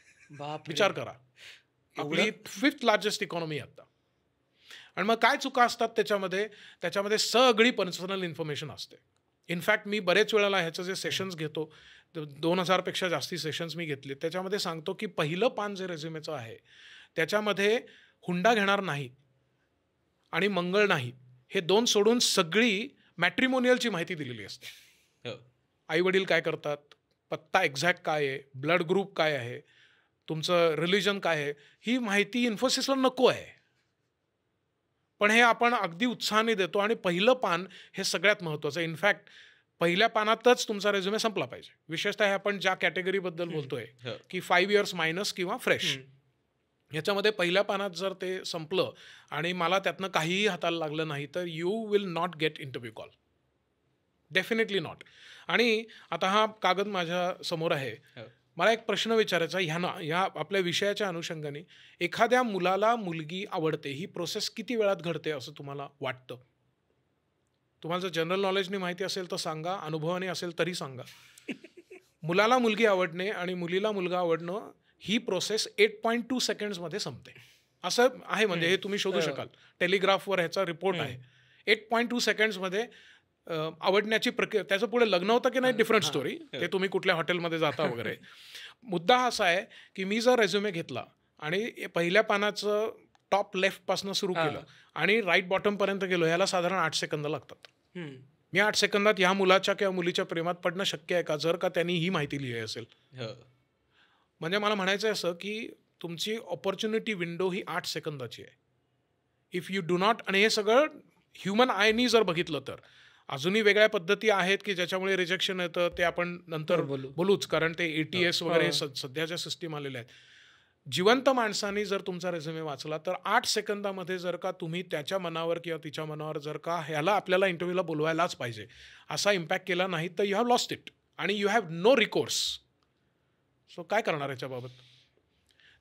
विचार करा, आपली 5th लार्जेस्ट इकॉनॉमी आता. आणि मग काय चुका असतात त्याच्यामध्ये सगळी पर्सनल इन्फॉर्मेशन असते. इनफॅक्ट मी बरेच वेळेला ह्याचं जे सेशन्स घेतो, 2000पेक्षा जास्ती सेशन्स मी घेतले, त्याच्यामध्ये सांगतो की पहिलं पान जे रेझ्युमेचं आहे त्याच्यामध्ये हुंडा घेणार नाही आणि मंगळ नाही हे 2 सोडून सगळी मॅट्रिमोनियलची माहिती दिलेली असते. आई वडील काय करतात, पत्ता एक्झॅक्ट काय आहे, ब्लड ग्रुप काय आहे, तुमचं रिलिजन काय आहे, ही माहिती इन्फोसिसला नको आहे. पण हे आपण अगदी उत्साहाने देतो आणि पहिलं पान हे सगळ्यात महत्त्वाचं. इनफॅक्ट पहिल्या पानातच तुमचा रेझ्युमे संपला पाहिजे. विशेषतः हे आपण ज्या कॅटेगरीबद्दल बोलतोय की 5 इयर्स मायनस किंवा फ्रेश, याच्यामध्ये पहिल्या पानात जर ते संपलं आणि मला त्यातनं काहीही हाताला लागलं नाही तर you will not gate interview call, definitely not. आणि आता हा कागद माझ्या समोर आहे. मला एक प्रश्न विचारायचा ह्या आपल्या विषयाच्या अनुषंगाने, एखाद्या मुलाला मुलगी आवडते ही प्रोसेस किती वेळात घडते असं तुम्हाला वाटतं? तुम्हाला जर जनरल नॉलेजनी माहिती असेल तर सांगा, अनुभवाने असेल तरी सांगा. मुलाला मुलगी आवडणे आणि मुलीला मुलगा आवडणं ही प्रोसेस 8.2 सेकंड्समध्ये संपते असं आहे. म्हणजे हे तुम्ही शोधू शकाल, टेलिग्राफवर ह्याचा रिपोर्ट आहे. 8.2 सेकंड्समध्ये आवडण्याची प्रक्रिया. त्याचं पुढे लग्न होतं की नाही डिफरंट स्टोरी, ते तुम्ही कुठल्या हॉटेलमध्ये जाता वगैरे. मुद्दा असा आहे की मी जर रेझ्युमे घेतला आणि पहिल्या पानाचं टॉप लेफ्टपासून सुरू केलं आणि राईट बॉटमपर्यंत गेलो, ह्याला साधारण 8 सेकंद लागतात. मी 8 सेकंदात ह्या मुलाच्या किंवा मुलीच्या प्रेमात पडणं शक्य आहे का, जर का त्यांनी ही माहिती लिहिली असेल. म्हणजे मला म्हणायचं असं की तुमची ऑपॉर्च्युनिटी विंडो ही 8 सेकंदाची आहे. इफ यू डू नॉट, आणि हे सगळं ह्युमन आयनी जर बघितलं तर अजूनही वेगळ्या पद्धती आहेत की ज्याच्यामुळे रिजेक्शन येतं, ते आपण नंतर बोलूच, कारण ते ATS वगैरे सध्याच्या सिस्टीम आलेल्या आहेत. जिवंत माणसांनी जर तुमचा रेझ्युमे वाचला तर 8 सेकंदामध्ये जर का तुम्ही त्याच्या मनावर किंवा तिच्या मनावर जर का ह्याला आपल्याला इंटरव्ह्यूला बोलवायलाच पाहिजे असा इम्पॅक्ट केला नाही तर यू हॅव लॉस्ट इट आणि you have no recourse. So काय करणार याच्याबाबत?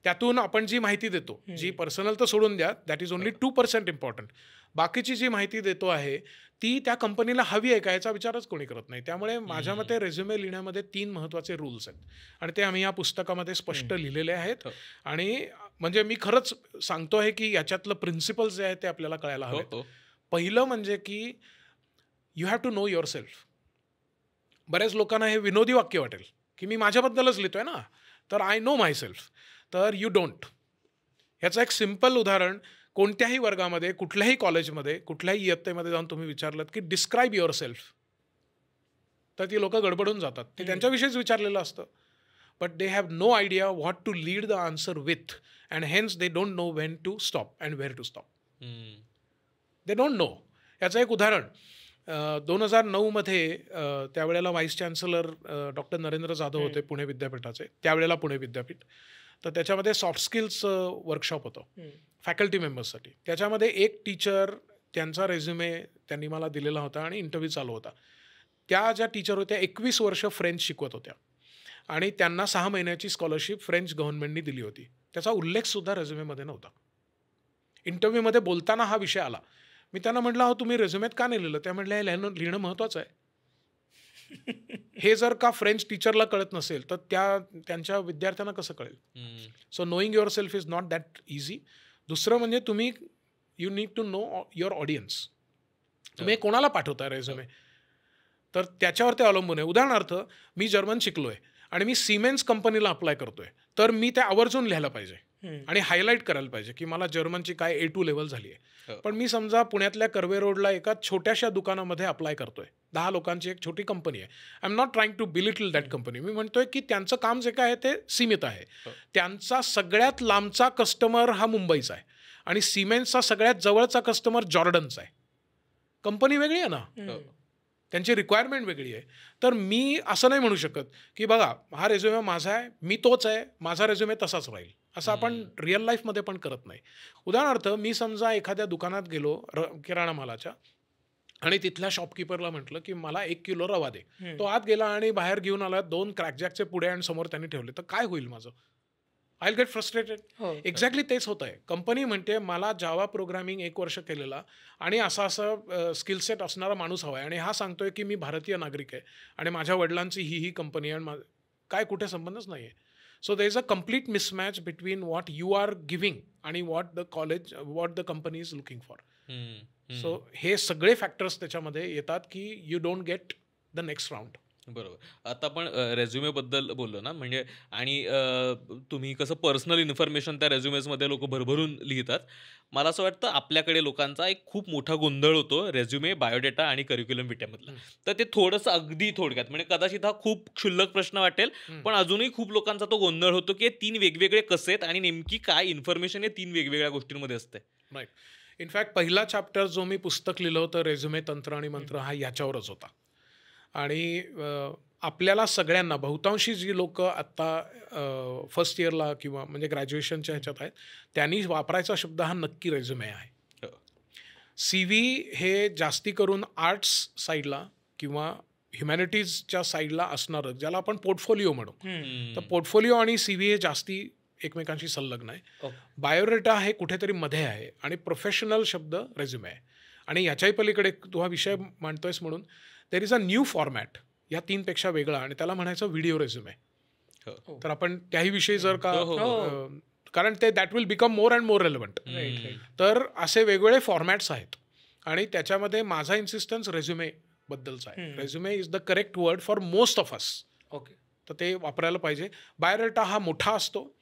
त्यातून आपण जी माहिती देतो, जी पर्सनल तर सोडून द्या, दॅट इज ओनली 2% इम्पॉर्टंट. बाकीची जी माहिती देतो आहे ती त्या कंपनीला हवी आहे का याचा विचारच कोणी करत नाही. त्यामुळे माझ्या मते रेझ्युमे लिहिण्यामध्ये 3 महत्त्वाचे रूल्स आहेत आणि ते आम्ही या पुस्तकामध्ये स्पष्ट लिहिलेले आहेत. आणि म्हणजे मी खरंच सांगतो आहे की याच्यातलं प्रिन्सिपल्स जे आहेत ते आपल्याला कळायला हवेत. पहिलं म्हणजे की you have to know yourself. बऱ्याच लोकांना हे विनोदी वाक्य वाटेल की मी माझ्याबद्दलच लिहितोय ना, तर आय नो माय सेल्फ. तर यू डोंट. ह्याचं एक सिम्पल उदाहरण, कोणत्याही वर्गामध्ये, कुठल्याही कॉलेजमध्ये, कुठल्याही इयत्तेमध्ये जाऊन तुम्ही विचारलं की डिस्क्राईब युअर सेल्फ, तर ती लोकं गडबडून जातात. ते त्यांच्याविषयीच विचारलेलं असतं. but they have no idea what to lead the answer with, and hence they don't know when to stop and where to stop. They don't know. याचं एक उदाहरण 2009मध्ये त्यावेळेला vice chancellor doctor Narendra Jadhav होते पुणे विद्यापीठाचे, त्यावेळेला पुणे विद्यापीठ. तर त्याच्यामध्ये सॉफ्ट स्किल्स वर्कशॉप होतं फॅकल्टी मेंबर्ससाठी. त्याच्यामध्ये एक टीचर, त्यांचा रेझ्युमे त्यांनी मला दिलेला होता आणि इंटरव्ह्यू चालू होता. त्या ज्या टीचर होत्या 21 वर्ष फ्रेंच शिकवत होत्या आणि त्यांना 6 महिन्याची स्कॉलरशिप फ्रेंच गव्हर्नमेंटनी दिली होती. त्याचा उल्लेखसुद्धा रेझ्युमेमध्ये नव्हता. इंटरव्ह्यूमध्ये बोलताना हा विषय आला. मी त्यांना म्हटलं, अहो तुम्ही रेझ्युमेत का नाही लिहिलं? त्या म्हटल्या, लिहिणं महत्त्वाचं आहे. हे जर का फ्रेंच टीचरला कळत नसेल तर त्यांच्या विद्यार्थ्यांना कसं कळेल? So knowing yourself is not that easy. दुसरं म्हणजे तुम्ही you need to know your audience. तुम्ही कोणाला पाठवताय रेझ्युमे, तर त्याच्यावर ते अवलंबून आहे. उदाहरणार्थ मी जर्मन शिकलो आहे आणि मी सिमेन्स कंपनीला अप्लाय करतोय, तर मी ते आवर्जून लिहायला पाहिजे आणि हायलाईट करायला पाहिजे की मला जर्मनची काय A2 लेवल झाली आहे. पण मी समजा पुण्यातल्या कर्वे रोडला एका छोट्याशा दुकानामध्ये अप्लाय करतोय, 10 लोकांची एक छोटी कंपनी आहे. I am not trying to belittle that company. मी म्हणतोय की त्यांचं काम जे काय आहे ते सीमित आहे. त्यांचा सगळ्यात लांबचा कस्टमर हा मुंबईचा आहे आणि सिमेन्सचा सगळ्यात जवळचा कस्टमर जॉर्डनचा आहे. कंपनी वेगळी आहे ना, त्यांची रिक्वायरमेंट वेगळी आहे. तर मी असं नाही म्हणू शकत की बघा हा रेझ्युमे माझा आहे, मी तोच आहे, माझा रेझ्युमे तसाच राहील. असं आपण रिअल लाईफमध्ये पण करत नाही. उदाहरणार्थ मी समजा एखाद्या दुकानात गेलो किराणा मालाच्या आणि तिथल्या शॉपकीपरला म्हटलं की मला 1 किलो रवा दे. तो आत गेला आणि बाहेर घेऊन आला 2 क्रॅकजॅकचे पुढे आणि समोर त्यांनी ठेवले, तर काय होईल माझं? I will get frustrated. Exactly तेच होत आहे. कंपनी म्हणते मला जावा प्रोग्रामिंग 1 वर्ष केलेला आणि असा स्किल सेट असणारा माणूस हवा आहे आणि हा सांगतोय की मी भारतीय नागरिक आहे आणि माझ्या वडिलांची ही कंपनी आहे आणि काय कुठे संबंधच नाही आहे. So there is a complete mismatch between what you are giving आणि what the company is looking for. So हे सगळे फॅक्टर्स त्याच्यामध्ये येतात की you don't get the next round. बरोबर. आता आपण रेझ्युमेबद्दल बोललो ना, म्हणजे आणि तुम्ही कसं पर्सनल इन्फॉर्मेशन त्या रेझ्युमेसमध्ये लोक भरभरून लिहितात. मला असं वाटतं आपल्याकडे लोकांचा एक खूप मोठा गोंधळ होतो रेझ्युमे, बायोडेटा आणि करिक्युलम विट्यामधला. तर ते थोडंसं अगदी थोडक्यात, म्हणजे कदाचित हा खूप क्षुल्लक प्रश्न वाटेल, पण अजूनही खूप लोकांचा तो गोंधळ होतो की 3 वेगवेगळे कसे आहेत आणि नेमकी काय इन्फॉर्मेशन हे 3 वेगवेगळ्या गोष्टींमध्ये असते. राईट. इनफॅक्ट पहिला चॅप्टर जो मी पुस्तक लिहिलं होतं रेझ्युमे तंत्र आणि मंत्र, हा याच्यावरच होता. आणि आपल्याला सगळ्यांना बहुतांशी जी लोक आत्ता फर्स्ट इयरला किंवा म्हणजे ग्रॅज्युएशनच्या ह्याच्यात आहेत त्यांनी वापरायचा शब्द हा नक्की रेझ्युमे आहे. CV हे जास्ती करून आर्ट्स साईडला किंवा ह्युमॅनिटीजच्या साईडला असणारं, ज्याला आपण पोर्टफोलिओ म्हणू. तर पोर्टफोलिओ आणि CV हे जास्ती एकमेकांशी संलग्न आहे. बायोडेटा हे कुठेतरी मध्ये आहे आणि प्रोफेशनल शब्द रेझ्युमे आहे. आणि याच्याही पलीकडे तू हा विषय मांडतोयस म्हणून देर इज अ न्यू फॉर्मॅट या 3 पेक्षा वेगळा आणि त्याला म्हणायचं व्हिडिओ रेझ्युमे. तर आपण त्याही विषयी जर का कारण ते that will become more and more relevant. तर असे वेगवेगळे फॉर्मॅट्स आहेत आणि त्याच्यामध्ये माझा इन्सिस्टन्स रेझ्युमे बद्दलचा आहे. Resume is the correct word for most of us. Okay, तर ते वापरायला पाहिजे. बायोडेटा हा मोठा असतो,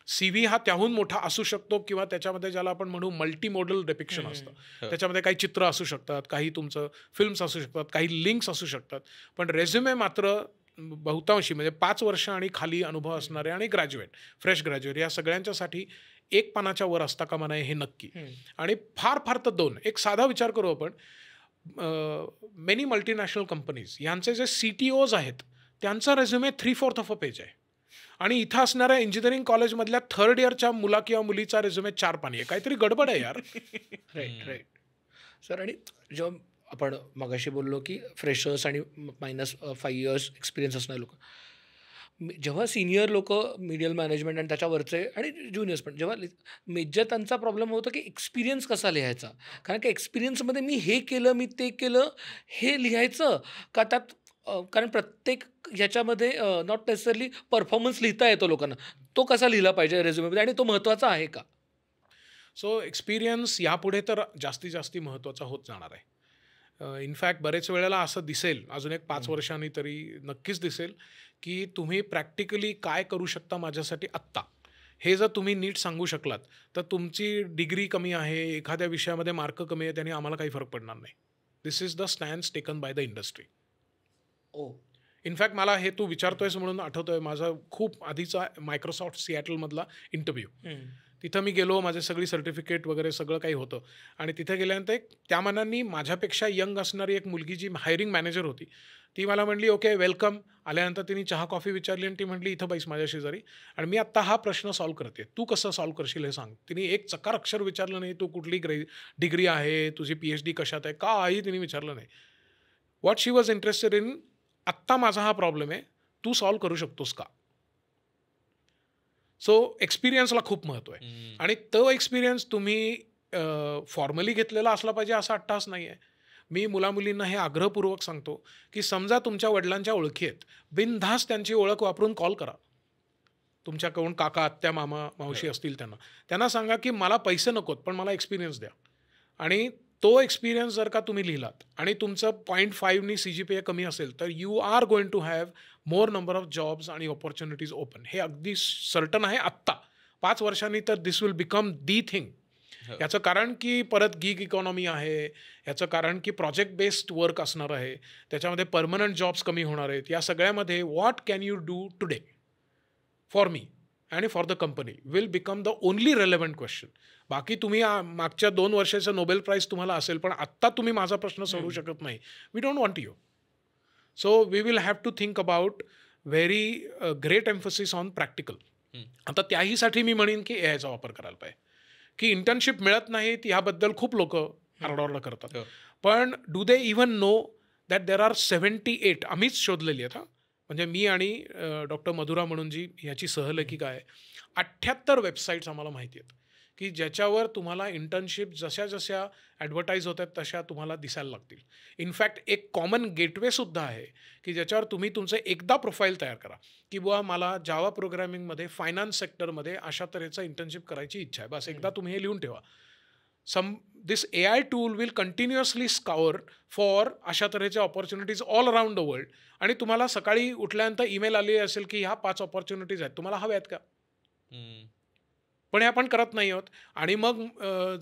CV हा त्याहून मोठा असू शकतो किंवा त्याच्यामध्ये ज्याला आपण म्हणू मल्टी मॉडल डेपिक्शन असतं. त्याच्यामध्ये काही चित्र असू शकतात, काही तुमचं फिल्म्स असू शकतात, काही लिंक्स असू शकतात. पण रेझ्युमे मात्र बहुतांशी म्हणजे 5 वर्ष आणि खाली अनुभव असणारे आणि फ्रेश ग्रॅज्युएट या सगळ्यांच्यासाठी 1 पानाच्या वर असता कामा नये हे नक्की. आणि फार फार तर 2. एक साधा विचार करू आपण, मेनी मल्टीनॅशनल कंपनीज यांचे जे CTOs आहेत त्यांचा रेझ्युमे 3/4 ऑफ अ पेज आहे आणि इथं असणाऱ्या इंजिनिअरिंग कॉलेजमधल्या 3rd इयरच्या मुला किंवा मुलीचा रेझ्युमे 4 पानी आहे. काहीतरी गडबड आहे यार. Right sir. आणि जेव्हा आपण मगाशी बोललो की फ्रेशर्स आणि -5 इयर्स एक्सपिरियन्स असणारे लोक, जेव्हा सिनियर लोक मिडल मॅनेजमेंट आणि त्याच्यावरचे आणि ज्युनियर्स पण जेव्हा मेजर त्यांचा प्रॉब्लेम होतो की एक्सपिरियन्स कसा लिहायचा. कारण की एक्सपिरियन्समध्ये मी हे केलं, मी ते केलं हे लिहायचं का त्यात, कारण प्रत्येक ह्याच्यामध्ये नॉट नेसेसरली परफॉर्मन्स लिहिता येतो लोकांना. तो कसा लिहिला पाहिजे रेझ्युमेमध्ये आणि तो महत्त्वाचा आहे का? सो एक्सपिरियन्स यापुढे तर जास्तीत महत्त्वाचा होत जाणार आहे. इनफॅक्ट बरेच वेळेला असं दिसेल अजून एक 5 वर्षांनी तरी नक्कीच दिसेल की तुम्ही प्रॅक्टिकली काय करू शकता माझ्यासाठी आत्ता, हे जर तुम्ही नीट सांगू शकलात तर तुमची डिग्री कमी आहे, एखाद्या विषयामध्ये मार्क कमी आहे, त्याने आम्हाला काही फरक पडणार नाही. This is the stance taken by the industry. In fact मला हे तू विचारतोयस म्हणून आठवतोय माझा खूप आधीचा मायक्रोसॉफ्ट सिॲटलमधला इंटरव्ह्यू. तिथं मी गेलो, माझे सगळी सर्टिफिकेट वगैरे सगळं काही होतं आणि तिथे गेल्यानंतर त्या मानाने माझ्यापेक्षा यंग असणारी एक मुलगी जी हायरिंग मॅनेजर होती ती मला म्हणली ओके वेलकम. आल्यानंतर तिने चहा कॉफी विचारली आणि ती म्हटली इथं बैस माझ्या शेजारी आणि मी आत्ता हा प्रश्न सॉल्व्ह करते, तू कसं सॉल्व्ह करशील हे सांग. तिने एक चकार अक्षर विचारलं नाही, तू कुठली डिग्री आहे, तुझी PhD कशात आहे, काही तिने विचारलं नाही. What she was interested in, आत्ता माझा हा प्रॉब्लेम आहे, तू सॉल्व्ह करू शकतोस का. सो एक्सपिरियन्सला खूप महत्त्व आहे आणि तो एक्सपिरियन्स तुम्ही फॉर्मली घेतलेला असला पाहिजे असा अट्टास नाही आहे. मी मुलामुलींना हे आग्रहपूर्वक सांगतो की समजा तुमच्या वडिलांच्या ओळखी आहेत, बिनधास्त त्यांची ओळख वापरून कॉल करा. तुमच्या कोण काका आत्या मामा मावशी असतील त्यांना सांगा की मला पैसे नकोत पण मला एक्सपिरियन्स द्या. आणि तो एक्सपिरियन्स जर का तुम्ही लिहिलात आणि तुमचं 0.5नी CGPA कमी असेल तर you are going to have more number of jobs आणि ऑपॉर्च्युनिटीज ओपन. हे अगदी सर्टन आहे. आत्ता 5 वर्षांनी तर this will become the thing. याचं कारण की परत गिग इकॉनॉमी आहे, याचं कारण की प्रोजेक्ट बेस्ड वर्क असणार आहे, त्याच्यामध्ये परमनंट जॉब्स कमी होणार आहेत. या सगळ्यामध्ये what can you do today for me आणि for the company will become the only relevant question. बाकी तुम्ही मागच्या 2 वर्षाचं नोबेल प्राईज तुम्हाला असेल पण आत्ता तुम्ही माझा प्रश्न सोडवू शकत नाही. We don't want you. So we will have to think about very great emphasis on practical. आता त्याहीसाठी मी म्हणेन की AIचा वापर करायला पाहिजे. की इंटर्नशिप मिळत नाहीत याबद्दल खूप लोक आरडाओरडा करतात, पण do they even know that there are 78, आम्हीच शोधलेली आहेत म्हणजे मी आणि डॉक्टर मधुरा म्हणून जी ह्याची सहलेखिका आहे, 78 वेबसाईट्स आम्हाला माहिती आहेत की ज्याच्यावर तुम्हाला इंटर्नशिप जशा जशा ॲडव्हर्टाईज होत आहेत तशा तुम्हाला दिसायला लागतील. इनफॅक्ट एक कॉमन गेटवेसुद्धा आहे की ज्याच्यावर तुम्ही तुमचं एकदा प्रोफाईल तयार करा की बुवा मला जावा प्रोग्रॅमिंगमध्ये फायनान्स सेक्टरमध्ये अशा तऱ्हेचं इंटर्नशिप करायची इच्छा आहे. बस एकदा तुम्ही हे लिहून ठेवा. This AI tool will continuously scour for अशा तऱ्हेच्या opportunities all around the world. आणि तुम्हाला सकाळी उठल्यानंतर ईमेल आली असेल की ह्या 5 ऑपॉर्च्युनिटीज आहेत, तुम्हाला हव्या आहेत का. पण हे आपण करत नाही आहोत आणि मग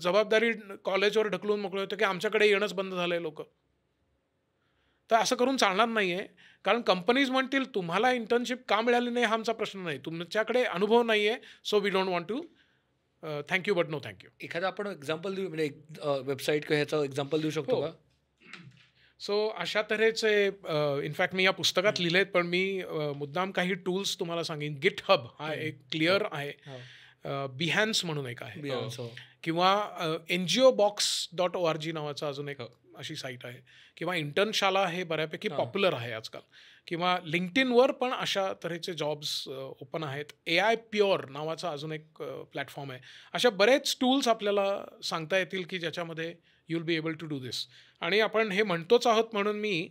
जबाबदारी कॉलेजवर ढकलून मोकळे होतं की आमच्याकडे येणंच बंद झालं आहे लोक. तर असं करून चालणार नाही आहे. कारण कंपनीज म्हणतील तुम्हाला इंटर्नशिप का मिळाली नाही हा आमचा प्रश्न नाही, तुमच्याकडे अनुभव नाही आहे, so we don't want to thank you but no thank you. एखादा आपण एक्झाम्पल देऊ म्हणजे वेबसाईट किंवा ह्याचं एक्झाम्पल देऊ शकतो का. सो अशा तऱ्हेचे इनफॅक्ट मी या पुस्तकात लिहिलेत पण मी मुद्दाम काही टूल्स तुम्हाला सांगेन. GitHub हा एक क्लिअर आहे, बिहॅन्स म्हणून एक आहे, किंवा NGObox.org नावाचा अजून एक अशी साईट आहे, किंवा इंटर्नशाला हे बऱ्यापैकी पॉप्युलर आहे आजकाल, किंवा लिंक्डइनवर पण अशा तऱ्हेचे जॉब्स ओपन आहेत. AI प्युअर नावाचा अजून एक प्लॅटफॉर्म आहे. अशा बरेच टूल्स आपल्याला सांगता येतील की ज्याच्यामध्ये you will be able to do this. आणि आपण हे म्हणतोच आहोत म्हणून मी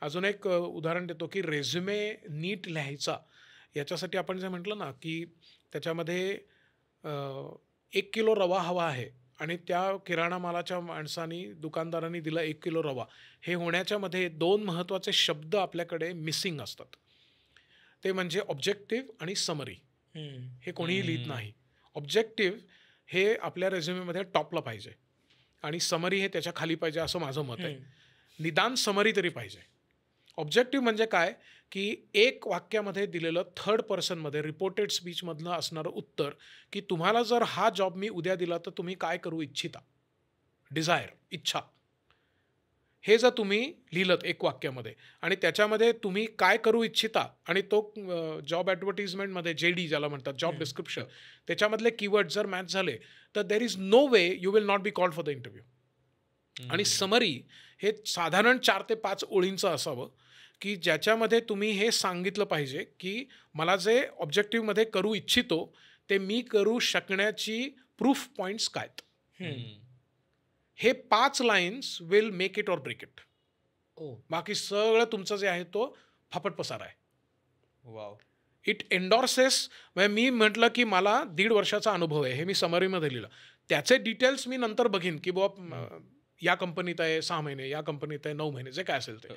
अजून एक उदाहरण देतो की रेझ्युमे नीट लिहायचा. याच्यासाठी आपण जे म्हटलं ना की त्याच्यामध्ये 1 किलो रवा हवा आहे आणि त्या किराणा मालाच्या माणसानी दुकानदारांनी दिला 1 किलो रवा, हे होण्याच्यामध्ये 2 महत्त्वाचे शब्द आपल्याकडे मिसिंग असतात. ते म्हणजे ऑब्जेक्टिव्ह आणि समरी. हे कोणीही लिहित नाही. ऑब्जेक्टिव्ह हे आपल्या रेझ्युमेमध्ये टॉपला पाहिजे आणि समरी हे त्याच्या खाली पाहिजे असं माझं मत आहे. निदान समरी तरी पाहिजे. ऑब्जेक्टिव्ह म्हणजे काय की एक वाक्यामध्ये दिलेलं 3rd पर्सनमध्ये रिपोर्टेड स्पीचमधलं असणारं उत्तर की तुम्हाला जर हा जॉब मी उद्या दिला तर तुम्ही काय करू इच्छिता, डिझायर, इच्छा, हे जर तुम्ही लिहिलं एक वाक्यामध्ये आणि त्याच्यामध्ये तुम्ही काय करू इच्छिता आणि तो जॉब ॲडव्हर्टिजमेंटमध्ये JD ज्याला म्हणतात जॉब डिस्क्रिप्शन, त्याच्यामधले कीवर्ड जर मॅच झाले तर there is no way you will not be called for the interview. आणि समरी हे साधारण 4 ते 5 ओळींचं असावं की ज्याच्यामध्ये तुम्ही हे सांगितलं पाहिजे की मला जे ऑब्जेक्टिव्हमध्ये करू इच्छितो ते मी करू शकण्याची प्रूफ पॉईंट्स काय आहेत. हे 5 lines will make it or break it. बाकी सगळं तुमचं जे आहे तो फापट पसार आहे. वाव. It endorses. म्हणजे मी म्हटलं की मला 1.5 वर्षाचा अनुभव आहे, हे मी समरीमध्ये लिहिलं, त्याचे डिटेल्स मी नंतर बघीन की बाबा या कंपनीत आहे 6 महिने, या कंपनीत आहे 9 महिने, जे काय असेल ते.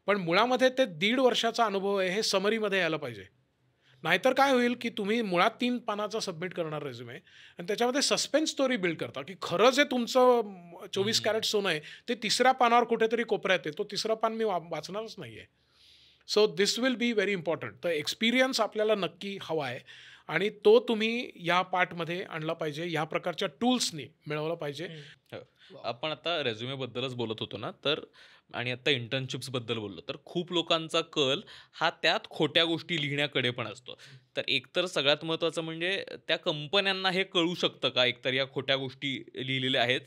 पण मुळामध्ये ते 1.5 वर्षाचा अनुभव आहे हे समरीमध्ये यायला पाहिजे. नाहीतर काय होईल की तुम्ही मुळात 3 पानाचा सबमिट करणार रेझ्युमे आणि त्याच्यामध्ये सस्पेन्स स्टोरी बिल्ड करता की खरं जे तुमचं 24 कॅरेट सोनं आहे ते 3ऱ्या पानावर कुठेतरी कोपऱ्यात आहे, तो 3रं पान मी वाचणारच नाही आहे. So this will be very important. तर एक्सपिरियन्स आपल्याला नक्की हवा आहे आणि तो तुम्ही या पार्टमध्ये आणला पाहिजे, या प्रकारच्या टूल्सनी मिळवलं पाहिजे. आपण आता रेझ्युमे बद्दलच बोलत होतो ना, तर आणि आता इंटर्नशिप्स बद्दल बोललो, तर खूप लोकांचा कल हा त्यात खोट्या गोष्टी लिहिण्याकडे पण असतो. तर एकतर सगळ्यात महत्त्वाचं म्हणजे त्या कंपन्यांना हे कळू शकतं का एकतर या खोट्या गोष्टी लिहिलेल्या आहेत,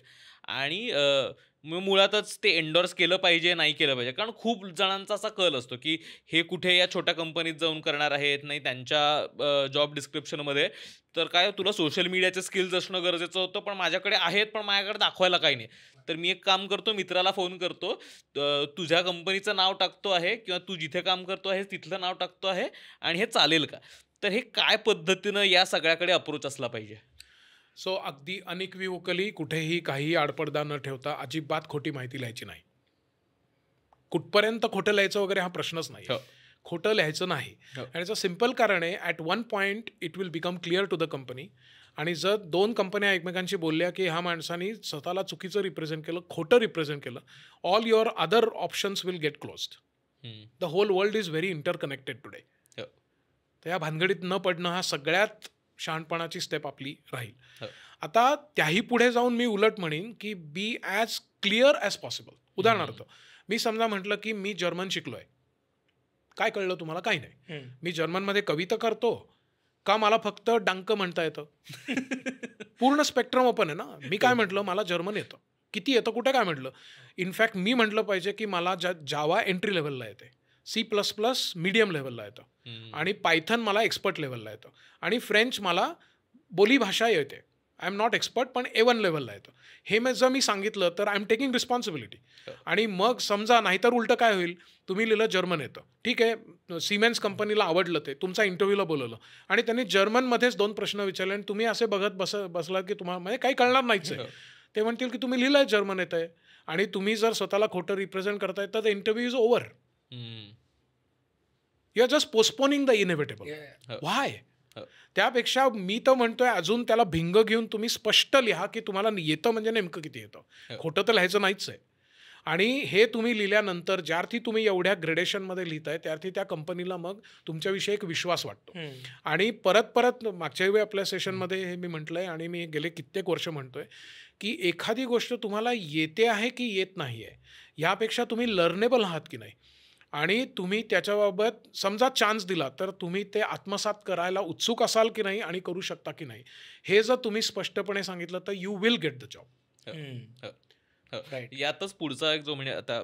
आणि मुळातच ते एंडोर्स केलं पाहिजे नाही केलं पाहिजे. कारण खूप जणांचा असा कल असतो की हे कुठे या छोट्या कंपनीत जाऊन करणार आहेत, नाही त्यांच्या जॉब डिस्क्रिप्शनमध्ये तर काय तुला सोशल मीडियाचे स्किल्स असणं गरजेचं होतं, पण माझ्याकडे आहेत पण माझ्याकडे दाखवायला काही नाही. तर मी एक काम करतो, मित्राला फोन करतो, तुझ्या कंपनीचं नाव टाकतो आहे किंवा तू जिथे काम करतो आहेस तिथलं नाव टाकतो आहे आणि हे चालेल का. तर हे काय पद्धतीनं या सगळ्याकडे अप्रोच असला पाहिजे. सो अगदी अनइक्विव्होकली कुठेही काहीही आडपडदा न ठेवता अजिबात खोटी माहिती लिहायची नाही. कुठपर्यंत खोटं लिहायचं वगैरे हा प्रश्नच नाही. खोटं लिहायचं नाही. आणि याचं सिम्पल कारण आहे, at one point it will become clear to the company. आणि जर दोन कंपन्या एकमेकांशी बोलल्या की ह्या माणसाने स्वतःला चुकीचं रिप्रेझेंट केलं, खोटं रिप्रेझेंट केलं, all your other options will get closed. The whole world is very interconnected today. तर या भानगडीत न पडणं हा सगळ्यात शहाणपणाची स्टेप आपली राहील. आता त्याही पुढे जाऊन मी उलट म्हणेन की be as clear as possible. उदाहरणार्थ मी समजा म्हटलं की मी जर्मन शिकलोय, काय कळलं तुम्हाला? काही नाही. मी जर्मनमध्ये कविता करतो का मला फक्त डांक म्हणता येतं? पूर्ण स्पेक्ट्रम ओपन आहे ना. मी काय म्हटलं, मला जर्मन येतं. किती येतं, कुठे काय म्हटलं? इनफॅक्ट मी म्हटलं पाहिजे की मला जावा एंट्री लेवलला येते, C++ मीडियम लेवलला येतं आणि पायथन मला एक्सपर्ट लेवलला येतं आणि फ्रेंच मला बोलीभाषा येते. आय एम नॉट एक्सपर्ट पण A1 लेवलला येतं. हे जर मी सांगितलं तर आय एम टेकिंग रिस्पॉन्सिबिलिटी. आणि मग समजा नाहीतर उलटं काय होईल, तुम्ही लिहिलं जर्मन येतं, ठीक आहे, सिमेन्स कंपनीला आवडलं, ते तुमचा इंटरव्ह्यूला बोलवलं आणि त्यांनी जर्मनमध्येच 2 प्रश्न विचारले आणि तुम्ही असे बघत बसलात की तुम्हाला म्हणजे काही कळणार नाहीच आहे. ते म्हणतील की तुम्ही लिहिलंय जर्मन येत आहे आणि तुम्ही जर स्वतःला खोटं रिप्रेझेंट करताय तर the interview is over. You are just postponing the inevitable. Why? त्यापेक्षा मी तर म्हणतोय अजून त्याला भिंग घेऊन तुम्ही स्पष्ट लिहा की तुम्हाला येतं म्हणजे नेमकं किती येतं. खोटं तर लिहायचं नाहीच आहे. आणि हे तुम्ही लिहिल्यानंतर ज्यार्थी तुम्ही एवढ्या ग्रेडेशनमध्ये लिहिताय त्यार्थी त्या कंपनीला मग तुमच्याविषयी एक विश्वास वाटतो. आणि परत मागच्या वेळी आपल्या सेशनमध्ये हे मी म्हटलंय आणि मी गेले कित्येक वर्ष म्हणतोय की एखादी गोष्ट तुम्हाला येते आहे की येत नाही आहे यापेक्षा तुम्ही लर्नेबल आहात की नाही आणि तुम्ही त्याच्याबाबत समजा चान्स दिला तर तुम्ही ते आत्मसात करायला उत्सुक असाल की नाही आणि करू शकता की नाही, हे जर तुम्ही स्पष्टपणे सांगितलं तर you will get the job. यातच पुढचा एक जो म्हणजे आता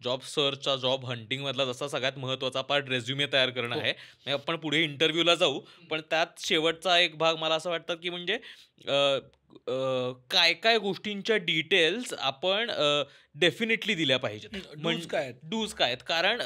जॉब सर्चचा, जॉब हंटिंग मधला जसा सगळ्यात महत्त्वाचा पार्ट रेझ्युमे तयार करणं आहे. आपण पुढे इंटरव्ह्यूला जाऊ, पण त्यात शेवटचा एक भाग मला असं वाटतं की म्हणजे काय काय गोष्टींच्या डिटेल्स आपण डेफिनेटली दिल्या पाहिजेत. डूज काय आहेत? कारण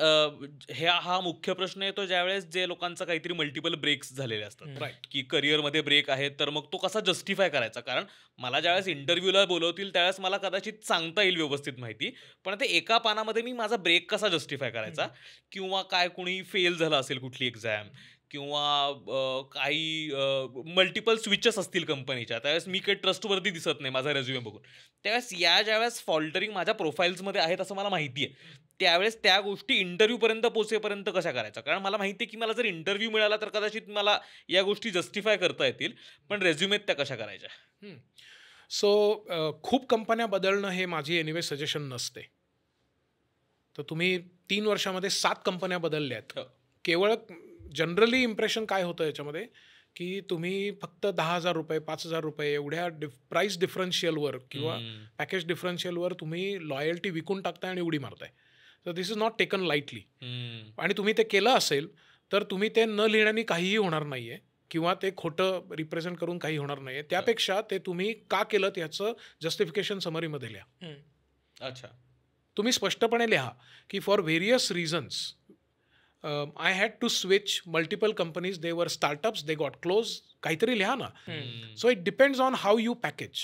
हा मुख्य प्रश्न येतो ज्यावेळेस जे लोकांचा काहीतरी मल्टिपल ब्रेक्स झालेले असतात, की करिअरमध्ये ब्रेक आहे, तर मग तो कसा जस्टिफाय करायचा. कारण मला ज्यावेळेस इंटरव्ह्यूला बोलवतील त्यावेळेस मला कदाचित सांगता येईल व्यवस्थित माहिती, पण ते एका पानामध्ये मी माझा ब्रेक कसा जस्टिफाय करायचा, किंवा काय कुणी फेल झालं असेल कुठली एक्झाम किंवा काही मल्टिपल स्विचेस असतील कंपनीच्या, त्यावेळेस मी काही ट्रस्टवर्दी दिसत नाही माझा रेझ्युमे बघून, त्यावेळेस ज्यावेळेस फॉल्टरिंग माझ्या प्रोफाईल्समध्ये आहेत असं मला माहिती आहे, त्यावेळेस त्या गोष्टी इंटरव्ह्यूपर्यंत पोहोचेपर्यंत कशा करायच्या. कारण मला माहिती आहे की मला जर इंटरव्ह्यू मिळाला तर कदाचित मला या गोष्टी जस्टिफाय करता येतील, पण रेझ्युमेत त्या कशा करायच्या. सो खूप कंपन्या बदलणं हे माझी एनिवे सजेशन नसते. तर तुम्ही 3 वर्षामध्ये 7 कंपन्या बदलल्या आहेत. केवळ जनरली इम्प्रेशन काय होतं याच्यामध्ये की तुम्ही फक्त ₹10,000 ₹5,000 एवढ्या प्राईस डिफरन्शियलवर किंवा पॅकेज डिफरन्शियलवर तुम्ही लॉयल्टी विकून टाकताय आणि उडी मारताय. तर दिस इज नॉट टेकन लाईटली. आणि तुम्ही ते केलं असेल तर तुम्ही ते न लिहिण्याने काहीही होणार नाही आहे किंवा ते खोटं रिप्रेझेंट करून काही होणार नाही आहे. त्यापेक्षा ते तुम्ही का केलं याचं जस्टिफिकेशन समरीमध्ये लिहा. अच्छा, तुम्ही स्पष्टपणे लिहा की for various reasons I had to switch multiple companies. They were startups. They got closed. काहीतरी लिहा ना. So it depends on how you package.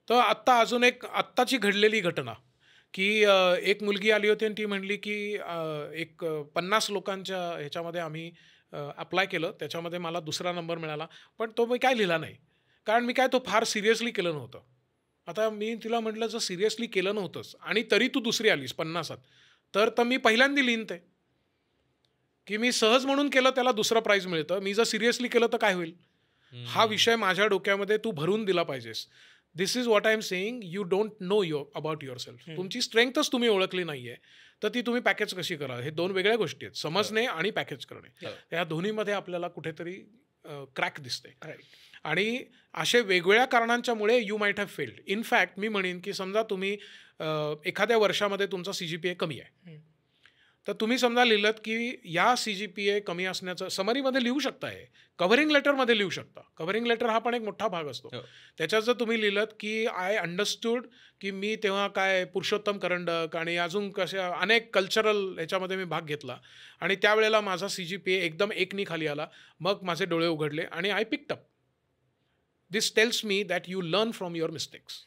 तर आत्ता अजून एक आत्ताची घडलेली घटना की एक मुलगी आली होती आणि ती म्हणली की एक 50 लोकांच्या ह्याच्यामध्ये आम्ही अप्लाय केलं, त्याच्यामध्ये मला 2रा नंबर मिळाला, पण तो मी काय लिहिला नाही कारण मी काय तो फार सिरियसली केलं नव्हतं. आता मी तिला म्हटलं जर सिरियसली केलं नव्हतंस आणि तरी तू दुसरी आलीस 50त तर मी पहिल्यांदा लिहिन ते की मी सहज म्हणून केलं त्याला दुसरं प्राईज मिळतं, मी जर सिरियसली केलं तर काय होईल. हा विषय माझ्या डोक्यामध्ये तू भरून दिला पाहिजेस. This is what I am saying. You don't know about yourself. तुमची स्ट्रेंथच तुम्ही ओळखली नाहीये तर ती तुम्ही पॅकेज कशी करा. हे दोन वेगळ्या गोष्टी आहेत, समजणे आणि पॅकेज करणे. या दोन्हीमध्ये आपल्याला कुठेतरी क्रॅक दिसते. आणि असे वेगवेगळ्या कारणांच्यामुळे you might have failed. In fact मी म्हणेन की समजा तुम्ही एखाद्या वर्षामध्ये तुमचा CGPA कमी आहे, तर तुम्ही समजा लिहिलं की या CGPA कमी असण्याचं समरीमध्ये लिहू शकता, हे कव्हरिंग लेटरमध्ये लिहू शकता. कव्हरिंग लेटर हा पण एक मोठा भाग असतो. त्याच्यात जर तुम्ही लिहिलं की आय अंडरस्टूड की मी तेव्हा काय पुरुषोत्तम करंडक आणि अजून कशा अनेक कल्चरल ह्याच्यामध्ये मी भाग घेतला आणि त्यावेळेला माझा CGPA एकदम 1नी खाली आला, मग माझे डोळे उघडले आणि I picked up. This tells me that you learn from your mistakes.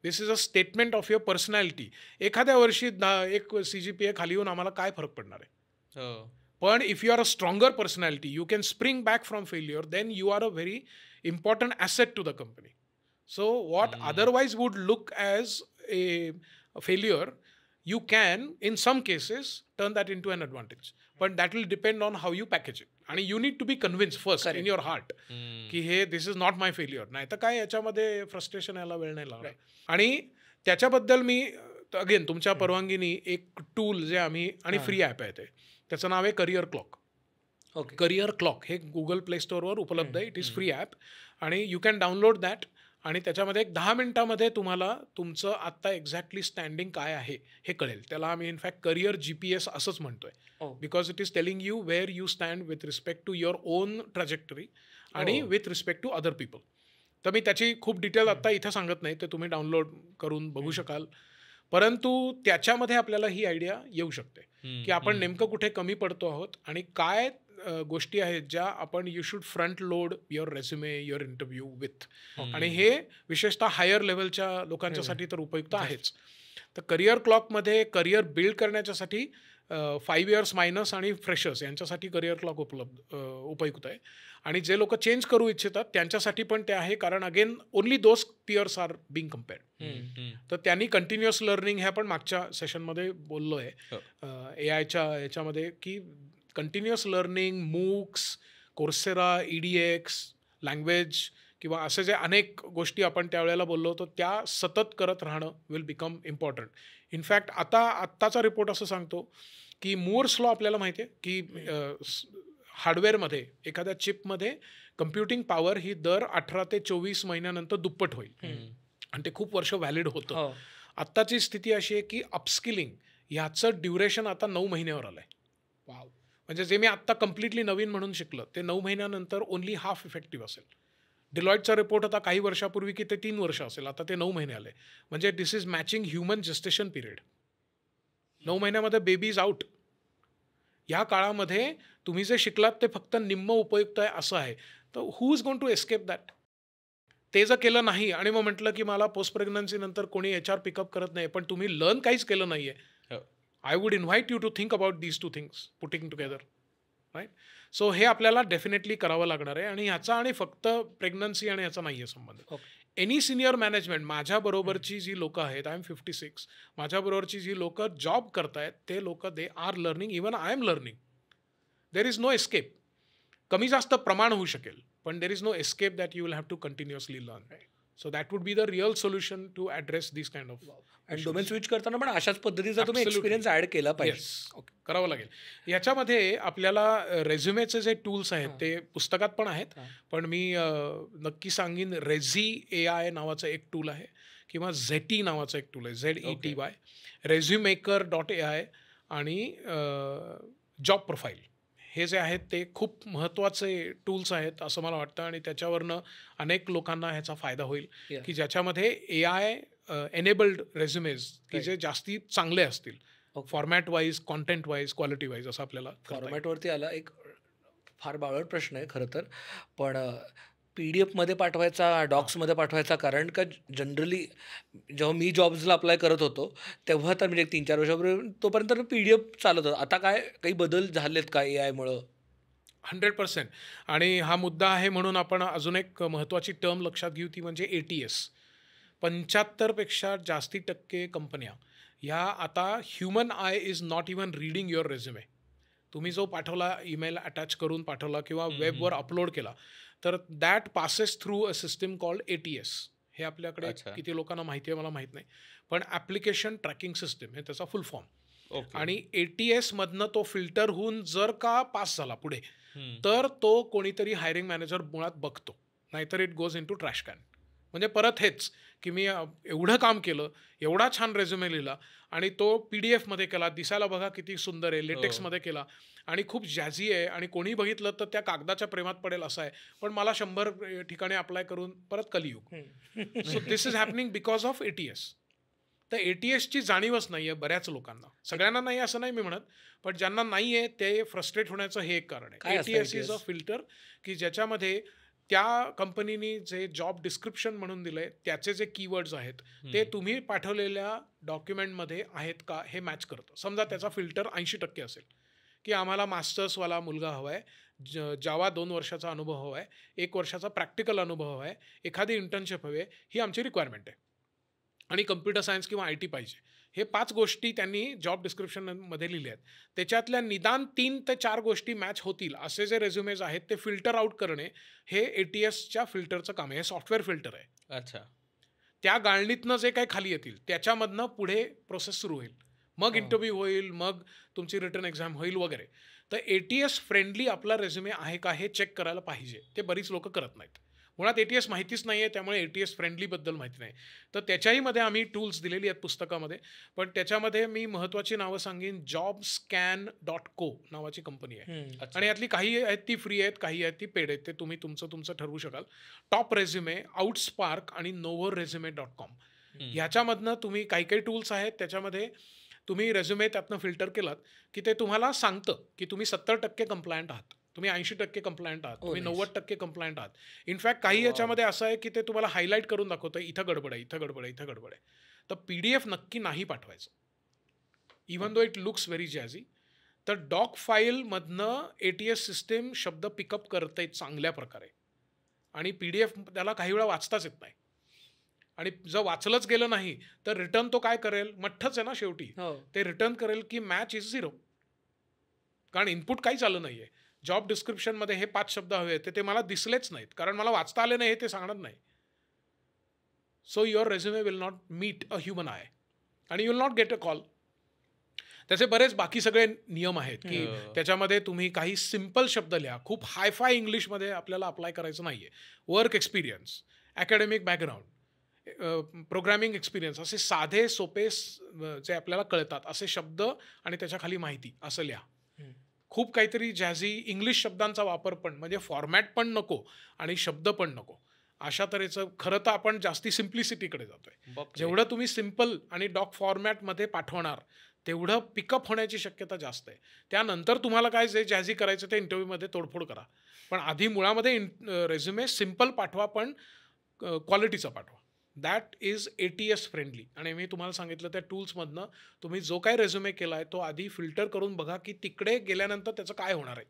This is a statement of your personality. एखाद्या वर्षी एक CGPA खाली येऊन आम्हाला काय फरक पडणार आहे. पण if you are a stronger personality, you can spring back from failure, then you are a very important asset to the company. So what otherwise would look as a failure, you can in some cases turn that into an advantage, but that will depend on how you package it. आणि you need to be convinced first in your heart की हे this is not my failure. नाही तर काय याच्यामध्ये फ्रस्ट्रेशन यायला वेळ नाही लागणार. आणि त्याच्याबद्दल मी अगेन तुमच्या परवानगीने एक टूल जे आम्ही आणि फ्री ॲप आहे ते, त्याचं नाव आहे करिअर क्लॉक. करिअर क्लॉक हे गुगल प्ले स्टोअरवर उपलब्ध आहे. इट इज फ्री ॲप आणि यू कॅन डाउनलोड दॅट. आणि त्याच्यामध्ये एक 10 मिनिटामध्ये तुम्हाला तुमचं आत्ता एक्झॅक्टली स्टँडिंग काय आहे हे कळेल. त्याला आम्ही इनफॅक्ट करिअर GPS असंच म्हणतोय, because it is telling you where you stand with respect to your own trajectory आणि with respect to other people. तर मी त्याची खूप डिटेल आत्ता इथं सांगत नाही, ते तुम्ही डाउनलोड करून बघू शकाल. परंतु त्याच्यामध्ये आपल्याला ही आयडिया येऊ शकते की आपण नेमकं कुठे कमी पडतो आहोत आणि काय गोष्टी आहेत ज्या आपण you should front load your resume, your interview with. आणि हे विशेषतः हायर लेवलच्या लोकांच्यासाठी तर उपयुक्त आहेच. तर करिअर क्लॉकमध्ये करिअर बिल्ड करण्याच्यासाठी 5 इयर्स मायनस आणि फ्रेशर्स यांच्यासाठी करिअर क्लॉक उपयुक्त आहे. आणि जे लोक चेंज करू इच्छितात त्यांच्यासाठी पण ते आहे, कारण again only those peers are being compared. तर त्यांनी कंटिन्युअस लर्निंग हे आपण मागच्या सेशनमध्ये बोललो आहे AI याच्यामध्ये की continuous learning, MOOCs, Coursera, EDX, language किंवा असे जे अनेक गोष्टी आपण त्यावेळेला बोललो होतो त्या सतत करत राहणं विल बिकम इम्पॉर्टंट. इनफॅक्ट आत्ताचा रिपोर्ट असं सांगतो की मूर्स लॉ आपल्याला माहिती आहे की हार्डवेअरमध्ये एखाद्या चिपमध्ये कम्प्युटिंग पॉवर ही दर 18 ते 24 महिन्यानंतर दुप्पट होईल आणि ते खूप वर्ष व्हॅलिड होतं. आत्ताची स्थिती अशी आहे की अपस्किलिंग ह्याचं ड्युरेशन आता 9 महिन्यावर आलं आहे. वाव. म्हणजे जे मी आत्ता कम्प्लिटली नवीन म्हणून शिकलं ते 9 महिन्यानंतर ओनली हाफ इफेक्टिव्ह असेल. डिलॉईटचा रिपोर्ट होता काही वर्षापूर्वी की ते 3 वर्ष असेल, आता ते 9 महिने आले. म्हणजे this is matching human gestation period. 9 महिन्यामध्ये बेबी इज आउट. या काळामध्ये तुम्ही जे शिकलात ते फक्त निम्म उपयुक्त आहे असं आहे. तर who is going to escape that? ते जर केलं नाही आणि मग म्हटलं की मला पोस्ट प्रेग्नन्सी नंतर कोणी HR पिकअप करत नाही, पण तुम्ही लर्न काहीच केलं नाहीये, I would invite you to think about these two things putting together, right? So हे आपल्याला डेफिनेटली करावं लागणार आहे. आणि ह्याचा आणि फक्त प्रेग्नन्सी आणि ह्याचा नाही आहे संबंध. एनी सिनियर मॅनेजमेंट, माझ्याबरोबरची जी लोकं आहेत, आय एम 56, माझ्याबरोबरची जी लोकं जॉब करतायत ते लोकं they are learning, even I am learning. There is no escape. कमी जास्त प्रमाण होऊ शकेल पण there is no escape that you will have to continuously learn. So that would be the real solution to address this kind of. आणि डोमेन स्विच करताना पण अशाच पद्धतीचा तुम्ही एक्सपिरियन्स ॲड केला पाहिजे. करावं लागेल. याच्यामध्ये आपल्याला रेझ्युमेचे जे टूल्स आहेत ते पुस्तकात पण आहेत, पण मी नक्की सांगेन RezyAI नावाचं एक टूल आहे किंवा ZETY नावाचं एक टूल आहे, ZETY, resumaker.ai आणि जॉब प्रोफाईल हे जे आहेत ते खूप महत्त्वाचे टूल्स आहेत असं मला वाटतं. आणि त्याच्यावरनं अनेक लोकांना ह्याचा फायदा होईल की ज्याच्यामध्ये AI एनेबल्ड रेझ्युमेज की जे जास्ती चांगले असतील, format wise, content wise, quality wise. असं आपल्याला फॉर्मॅटवरती आला एक फार बावळट प्रश्न आहे खरं तर, पण PDF पाठवायचा, डॉक्समध्ये पाठवायचा, कारण का जनरली जेव्हा मी जॉब्सला अप्लाय करत होतो तेव्हा तर म्हणजे 3-4 वर्षापूर्वी तोपर्यंत PDF चालत होतं. आता काय काही बदल झालेत का AI-मुळं? 100%. आणि हा मुद्दा आहे म्हणून आपण अजून एक महत्त्वाची टर्म लक्षात घेऊ, ती म्हणजे ATS. 75% जास्ती टक्के कंपन्या ह्या आता human I is not even reading your resume. तुम्ही जो पाठवला ईमेल अटॅच करून पाठवला किंवा वेबवर अपलोड केला तर that passes through a system called ATS. हे आपल्याकडे किती लोकांना माहिती आहे मला माहीत नाही, पण ॲप्लिकेशन ट्रॅकिंग सिस्टम हे त्याचा फुल फॉर्म. आणि ATS मधनं तो फिल्टर होऊन जर का पास झाला पुढे तर तो कोणीतरी हायरिंग मॅनेजर मुळात बघतो, नाहीतर it goes into trash can. म्हणजे परत हेच की मी एवढं काम केलं, एवढा छान रेझ्युमे लिहिला आणि तो PDF मध्ये केला, दिसायला बघा किती सुंदर आहे, लेटेक्समध्ये केला आणि खूप जॅझी आहे आणि कोणी बघितलं तर त्या कागदाच्या प्रेमात पडेल असं आहे, पण मला 100 ठिकाणी अप्लाय करून परत कलियुग. So this is happening because of ATS. तर ATSची जाणीवच नाही आहे बऱ्याच लोकांना. सगळ्यांना नाही असं नाही मी म्हणत, पण ज्यांना नाही आहे ते फ्रस्ट्रेट होण्याचं हे एक कारण आहे. ATS इज अ फिल्टर की ज्याच्यामध्ये त्या कंपनीनी जे जॉब डिस्क्रिप्शन म्हणून दिलंय त्याचे जे कीवर्ड्स आहेत ते तुम्ही पाठवलेल्या डॉक्युमेंटमध्ये आहेत का हे मॅच करतं. समजा त्याचा फिल्टर 80% असेल की आम्हाला मास्टर्सवाला मुलगा हवा आहे, जावा 2 वर्षाचा अनुभव हवा आहे, 1 वर्षाचा प्रॅक्टिकल अनुभव हवा आहे, एखादी इंटर्नशिप हवी आहे, ही आमची रिक्वायरमेंट आहे आणि कम्प्युटर सायन्स किंवा IT पाहिजे. हे 5 गोष्टी त्यांनी जॉब डिस्क्रिप्शनमध्ये लिहिल्या आहेत. त्याच्यातल्या निदान 3 ते 4 गोष्टी मॅच होतील असे जे रेझ्युमेज आहेत ते फिल्टर आउट करणे हे ATSच्या फिल्टरचं काम आहे. हे सॉफ्टवेअर फिल्टर आहे. अच्छा. त्या गाळणीतनं जे काही खाली येतील त्याच्यामधनं पुढे प्रोसेस सुरू होईल, मग इंटरव्ह्यू होईल, मग तुमची रिटर्न एक्झाम होईल वगैरे. तर ATS फ्रेंडली आपला रेझ्युमे आहे का हे चेक करायला पाहिजे. ते बरीच लोक करत नाहीत. मुळात ATS माहितीच नाही आहे, त्यामुळे ATS फ्रेंडलीबद्दल माहिती नाही. तर त्याच्याहीमध्ये आम्ही टूल्स दिलेली आहेत पुस्तकामध्ये, पण त्याच्यामध्ये मी महत्त्वाची नावं सांगेन. jobscan.co नावाची कंपनी आहे आणि यातली काही आहेत ती फ्री आहेत, काही आहेत ती पेड आहेत. ते तुम्ही तुमचं ठरवू शकाल. टॉप रेझ्युमे, आउटस्पार्क आणि novoresume.com ह्याच्यामधनं तुम्ही काही टूल्स आहेत त्याच्यामध्ये तुम्ही रेझ्युमे त्यातनं फिल्टर केलात की ते तुम्हाला सांगतं की तुम्ही 70% कंप्लायंट आहात, तुम्ही 80% कंप्लायंट आहात, तुम्ही 90% कंप्लायंट आहात. इनफॅक्ट काही याच्यामध्ये असं आहे की ते तुम्हाला हायलाईट करून दाखवतं इथं गडबड आहे, इथं गडबड आहे, इथं गडबड आहे. तर PDF नक्की नाही पाठवायचं even though it looks very jazzy. तर डॉक फाईलमधनं ATS सिस्टीम शब्द पिकअप करते चांगल्या प्रकारे आणि PDF त्याला काही वेळा वाचताच येत नाही आणि जर वाचलंच गेलं नाही तर रिटर्न तो काय करेल, मठ्ठच आहे ना शेवटी, ते रिटर्न करेल की मॅच इज 0, कारण इनपुट काहीच आलं नाही आहे. जॉब डिस्क्रिप्शनमध्ये हे 5 शब्द हवे ते मला दिसलेच नाहीत कारण मला वाचता आले नाही हे ते सांगणार नाही. So your resume will not meet a human eye आणि you will not get a call. त्याचे बरेच बाकी सगळे नियम आहेत की त्याच्यामध्ये तुम्ही काही सिम्पल शब्द लिहा. खूप हायफाय इंग्लिशमध्ये आपल्याला अप्लाय करायचं नाही आहे. Work experience, academic background, programming experience, असे साधे सोपे जे आपल्याला कळतात असे शब्द आणि त्याच्या खाली माहिती असं लिहा. खूप काहीतरी जॅझी इंग्लिश शब्दांचा वापर पण, म्हणजे फॉर्मॅट पण नको आणि शब्द पण नको अशा तऱ्हेचं. खरं तर आपण जास्ती सिम्प्लिसिटीकडे जातोय. जेवढं तुम्ही सिम्पल आणि डॉक फॉर्मॅटमध्ये पाठवणार तेवढं पिकअप होण्याची शक्यता जास्त आहे. त्यानंतर तुम्हाला काय जे जॅझी करायचं ते इंटरव्ह्यूमध्ये तोडफोड करा, पण आधी मुळामध्ये रेझ्युमे सिम्पल पाठवा पण क्वालिटीचा पाठवा. That is ATS friendly. आणि मी तुम्हाला सांगितलं त्या टूल्समधनं तुम्ही जो काय रेझ्युमे केला आहे तो आधी फिल्टर करून बघा की तिकडे गेल्यानंतर त्याचं काय होणार आहे.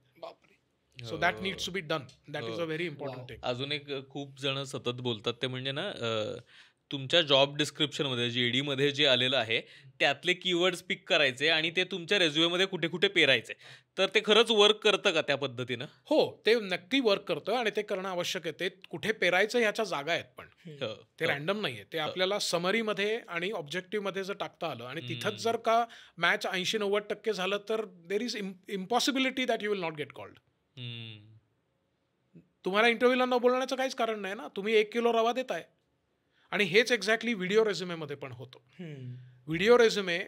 So that needs to be done. That is a very important thing. अजून एक खूप जण सतत बोलतात ते म्हणजे ना, तुमच्या जॉब डिस्क्रिप्शनमध्ये JD मध्ये जे आलेलं आहे त्यातले कीवर्ड्स पिक करायचे आणि ते तुमच्या रेझ्युमेमध्ये कुठे कुठे पेरायचे. तर ते खरंच वर्क करतं का त्या पद्धतीनं? हो, ते नक्की वर्क करतं आणि ते करणं आवश्यक आहे. ते कुठे पेरायचं ह्याच्या जागा आहेत, पण ते रॅन्डम नाही आहे. ते आपल्याला समरीमध्ये आणि ऑब्जेक्टिव्हमध्ये जर टाकता आलं आणि तिथंच जर का मॅच 80-90% झालं तर there is impossibility that you will not gate called. तुम्हाला इंटरव्ह्यूला न बोलण्याचं काहीच कारण नाही ना. तुम्ही 1 किलो रवा देताय. आणि हेच एक्झॅक्टली व्हिडिओ रेझ्युमेमध्ये पण होतं. Video resume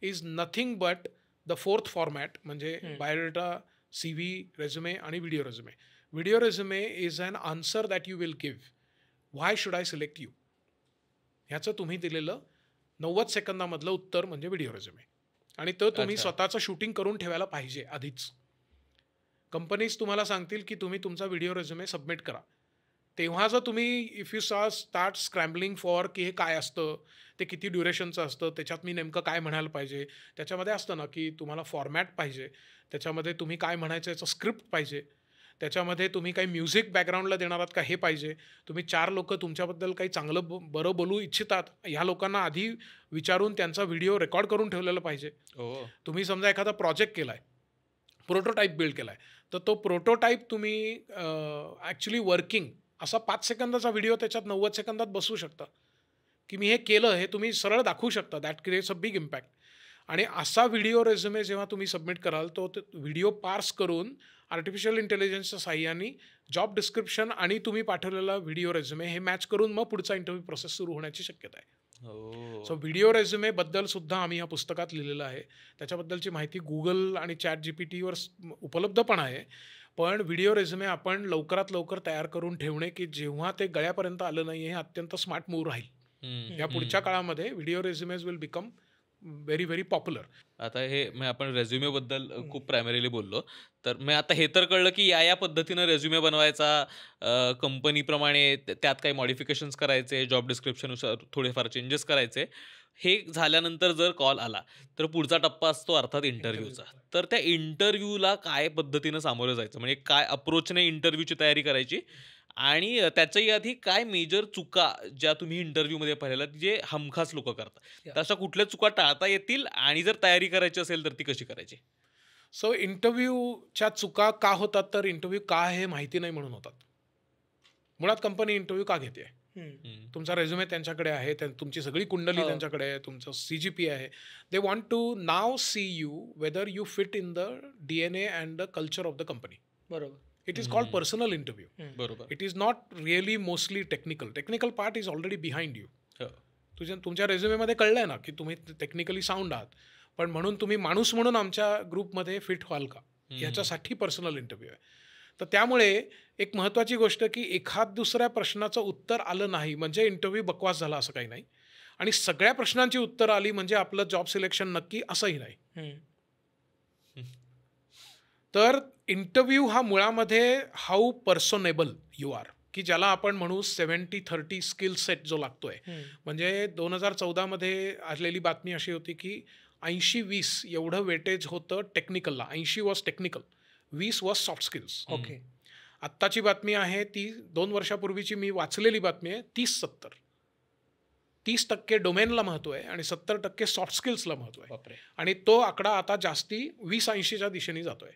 is nothing but the 4th format, म्हणजे बायोडेटा, CV, रेझ्युमे आणि video resume. Video resume is an answer that you will give. Why should I select you, ह्याचं तुम्ही दिलेलं 90 सेकंदामधलं उत्तर म्हणजे व्हिडिओ रेझ्युमे. आणि तो तुम्ही स्वतःचं शूटिंग करून ठेवायला पाहिजे आधीच. कंपनीज तुम्हाला सांगतील की तुम्ही तुमचा व्हिडिओ रेझ्युमे सबमिट करा. तेव्हा जर तुम्ही if you start scrambling for की हे काय असतं, ते किती ड्युरेशनचं असतं, त्याच्यात मी नेमकं काय म्हणायला पाहिजे, त्याच्यामध्ये असतं ना की तुम्हाला फॉर्मॅट पाहिजे, त्याच्यामध्ये तुम्ही काय म्हणायचं याचं स्क्रिप्ट पाहिजे, त्याच्यामध्ये तुम्ही काही म्युझिक बॅकग्राऊंडला देणार आहात का हे पाहिजे. तुम्ही 4 लोकं तुमच्याबद्दल काही चांगलं बरं बोलू इच्छितात, ह्या लोकांना आधी विचारून त्यांचा व्हिडिओ रेकॉर्ड करून ठेवलेला पाहिजे. तुम्ही समजा एखादा प्रोजेक्ट केला आहे, प्रोटोटाईप बिल्ड केला आहे, तर तो प्रोटोटाईप तुम्ही ॲक्च्युली वर्किंग असा 5 सेकंदाचा व्हिडिओ त्याच्यात 90 सेकंदात बसवू शकता, की मी हे केलं, हे तुम्ही सरळ दाखवू शकता. That creates a big impact. आणि असा व्हिडिओ रेझ्युमे जेव्हा तुम्ही सबमिट कराल, तो व्हिडिओ पार्स करून आर्टिफिशियल इंटेलिजन्सच्या साहाय्याने जॉब डिस्क्रिप्शन आणि तुम्ही पाठवलेला व्हिडिओ रेझ्युमे हे मॅच करून मग पुढचा इंटरव्ह्यू प्रोसेस सुरू होण्याची शक्यता आहे. सो व्हिडिओ रेझ्युमेबद्दल सुद्धा आम्ही ह्या पुस्तकात लिहिलेलं आहे. त्याच्याबद्दलची माहिती Google आणि ChatGPTवर उपलब्ध पण आहे. पण व्हिडिओ रेझ्युमे आपण लवकरात लवकर तयार करून ठेवणे, की जेव्हा ते गळ्यापर्यंत आलं नाही, हे अत्यंत स्मार्ट मूव्ह राहील. या पुढच्या काळामध्ये video resumes will become very very popular. आता हे आपण रेझ्युमे बद्दल खूप प्रायमरीली बोललो, तर मग आता हे तर कळलं की या पद्धतीनं रेझ्युमे बनवायचा, कंपनीप्रमाणे त्यात काही मॉडिफिकेशन्स करायचे, जॉब डिस्क्रिप्शननुसार थोडेफार चेंजेस करायचे. हे झाल्यानंतर जर कॉल आला तर पुढचा टप्पा असतो अर्थात इंटरव्ह्यूचा. तर त्या इंटरव्ह्यूला काय पद्धतीनं सामोरं जायचं, म्हणजे काय अप्रोचने इंटरव्ह्यूची तयारी करायची, आणि त्याच्याही आधी काय मेजर चुका ज्या तुम्ही इंटरव्ह्यूमध्ये पाहिलेल्या जे हमखास लोक करतात, तर अशा कुठल्या चुका टाळता येतील, आणि जर तयारी करायची असेल तर ती कशी करायची? सो इंटरव्ह्यूच्या चुका का होतात, तर इंटरव्ह्यू का हे माहिती नाही म्हणून होतात. मुळात कंपनी इंटरव्ह्यू का घेते? तुमचा रेझ्युमे त्यांच्याकडे आहे, तुमची सगळी कुंडली त्यांच्याकडे आहे, तुमचं CGP आहे. दे वॉन्ट टू नाव see you whether you fit in the DNA and the culture of the company. बरोबर. It is called personal interview. बरोबर. It is not really mostly technical. Technical part is already behind you. तुमच्या रेझ्युमेमध्ये कळलंय ना की तुम्ही टेक्निकली साऊंड आहात, पण म्हणून तुम्ही माणूस म्हणून आमच्या ग्रुपमध्ये फिट व्हाल का, ह्याच्यासाठी पर्सनल इंटरव्ह्यू आहे. तर त्यामुळे एक महत्त्वाची गोष्ट की एखाद दुसऱ्या प्रश्नाचं उत्तर आलं नाही म्हणजे इंटरव्ह्यू बकवास झाला असं काही नाही, आणि सगळ्या प्रश्नांची उत्तर आली म्हणजे आपलं जॉब सिलेक्शन नक्की असंही नाही. तर इंटरव्ह्यू हा मुळामध्ये हाऊ पर्सोनेबल यू आर, की ज्याला आपण म्हणू 70-30 स्किल सेट जो लागतोय. म्हणजे 2014 आलेली बातमी अशी होती की 80-20 एवढं वेटेज होतं टेक्निकलला. 80 was technical, 20 was soft skills. Okay. आत्ताची बातमी आहे ती 2 वर्षापूर्वीची मी वाचलेली बातमी आहे, 30-70. 30% डोमेनला महत्त्व आहे आणि 70% सॉफ्ट स्किल्सला महत्त्व आहे. आणि तो आकडा आता जास्ती 20-80च्या दिशेने जातोय.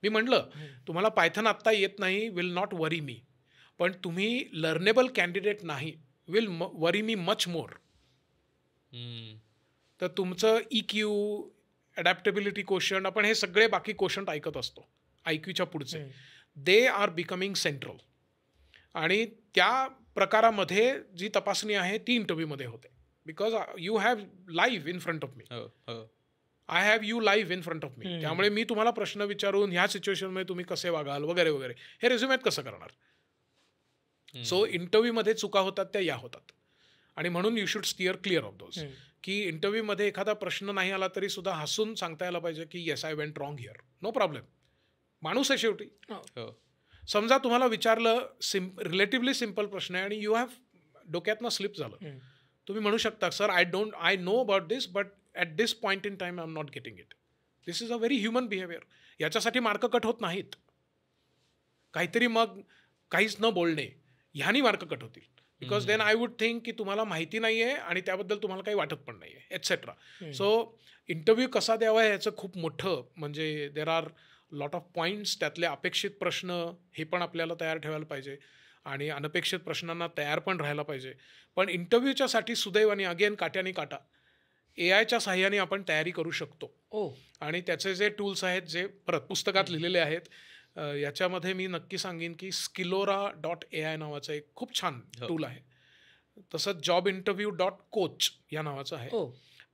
मी म्हटलं तुम्हाला पायथन आत्ता येत नाही, विल नॉट वरी मी, पण तुम्ही लर्नेबल कॅन्डिडेट नाही, will worry me much more. तर तुमचं EQ, अडॅप्टेबिलिटी क्वोशंट, आपण हे सगळे बाकी क्वोशंट ऐकत असतो IQच्या पुढचे, दे आर बिकमिंग सेंट्रल. आणि त्या प्रकारामध्ये जी तपासणी आहे ती इंटरव्ह्यूमध्ये होते, because you have live in front of me. I have you live in front of me. त्यामुळे मी तुम्हाला प्रश्न विचारून ह्या सिच्युएशनमध्ये तुम्ही कसे वागाल वगैरे वगैरे हे रेझ्युमेत कसं करणार. सो इंटरव्ह्यूमध्ये चुका होतात त्या या होतात, आणि म्हणून you should stir clear of those. की इंटरव्ह्यूमध्ये एखादा प्रश्न नाही आला तरी सुद्धा हसून सांगता यायला पाहिजे की yes I went wrong here, no problem. माणूस आहे शेवटी. समजा तुम्हाला विचारलं रिलेटिव्हली सिम्पल प्रश्न आहे आणि यू हॅव डोक्यातनं स्लिप झालं, तुम्ही म्हणू शकता sir I know about this but at this point in time I am not getting it. This is a very human behaviour. याच्यासाठी मार्क कट होत नाहीत. काहीतरी मग काहीच न बोलणे ह्यानी मार्क कट होतील, because then I would think की तुम्हाला माहिती नाही आहे आणि त्याबद्दल तुम्हाला काही वाटत पण नाही आहे एटसेट्रा. सो इंटरव्ह्यू कसा द्यावा याचं खूप मोठं म्हणजे there are lot of points. त्यातले अपेक्षित प्रश्न हे पण आपल्याला तयार ठेवायला पाहिजे आणि अनपेक्षित प्रश्नांना तयार पण राहायला पाहिजे. पण इंटरव्ह्यूच्यासाठी सुदैवाने अगेन काट्याने काटा AIच्या साहाय्याने आपण तयारी करू शकतो. आणि त्याचे जे टूल्स आहेत जे परत पुस्तकात लिहिलेले आहेत, याच्यामध्ये मी नक्की सांगेन की skillora.ai नावाचं एक खूप छान टूल आहे. तसंच jobinterview.coach या नावाचं आहे.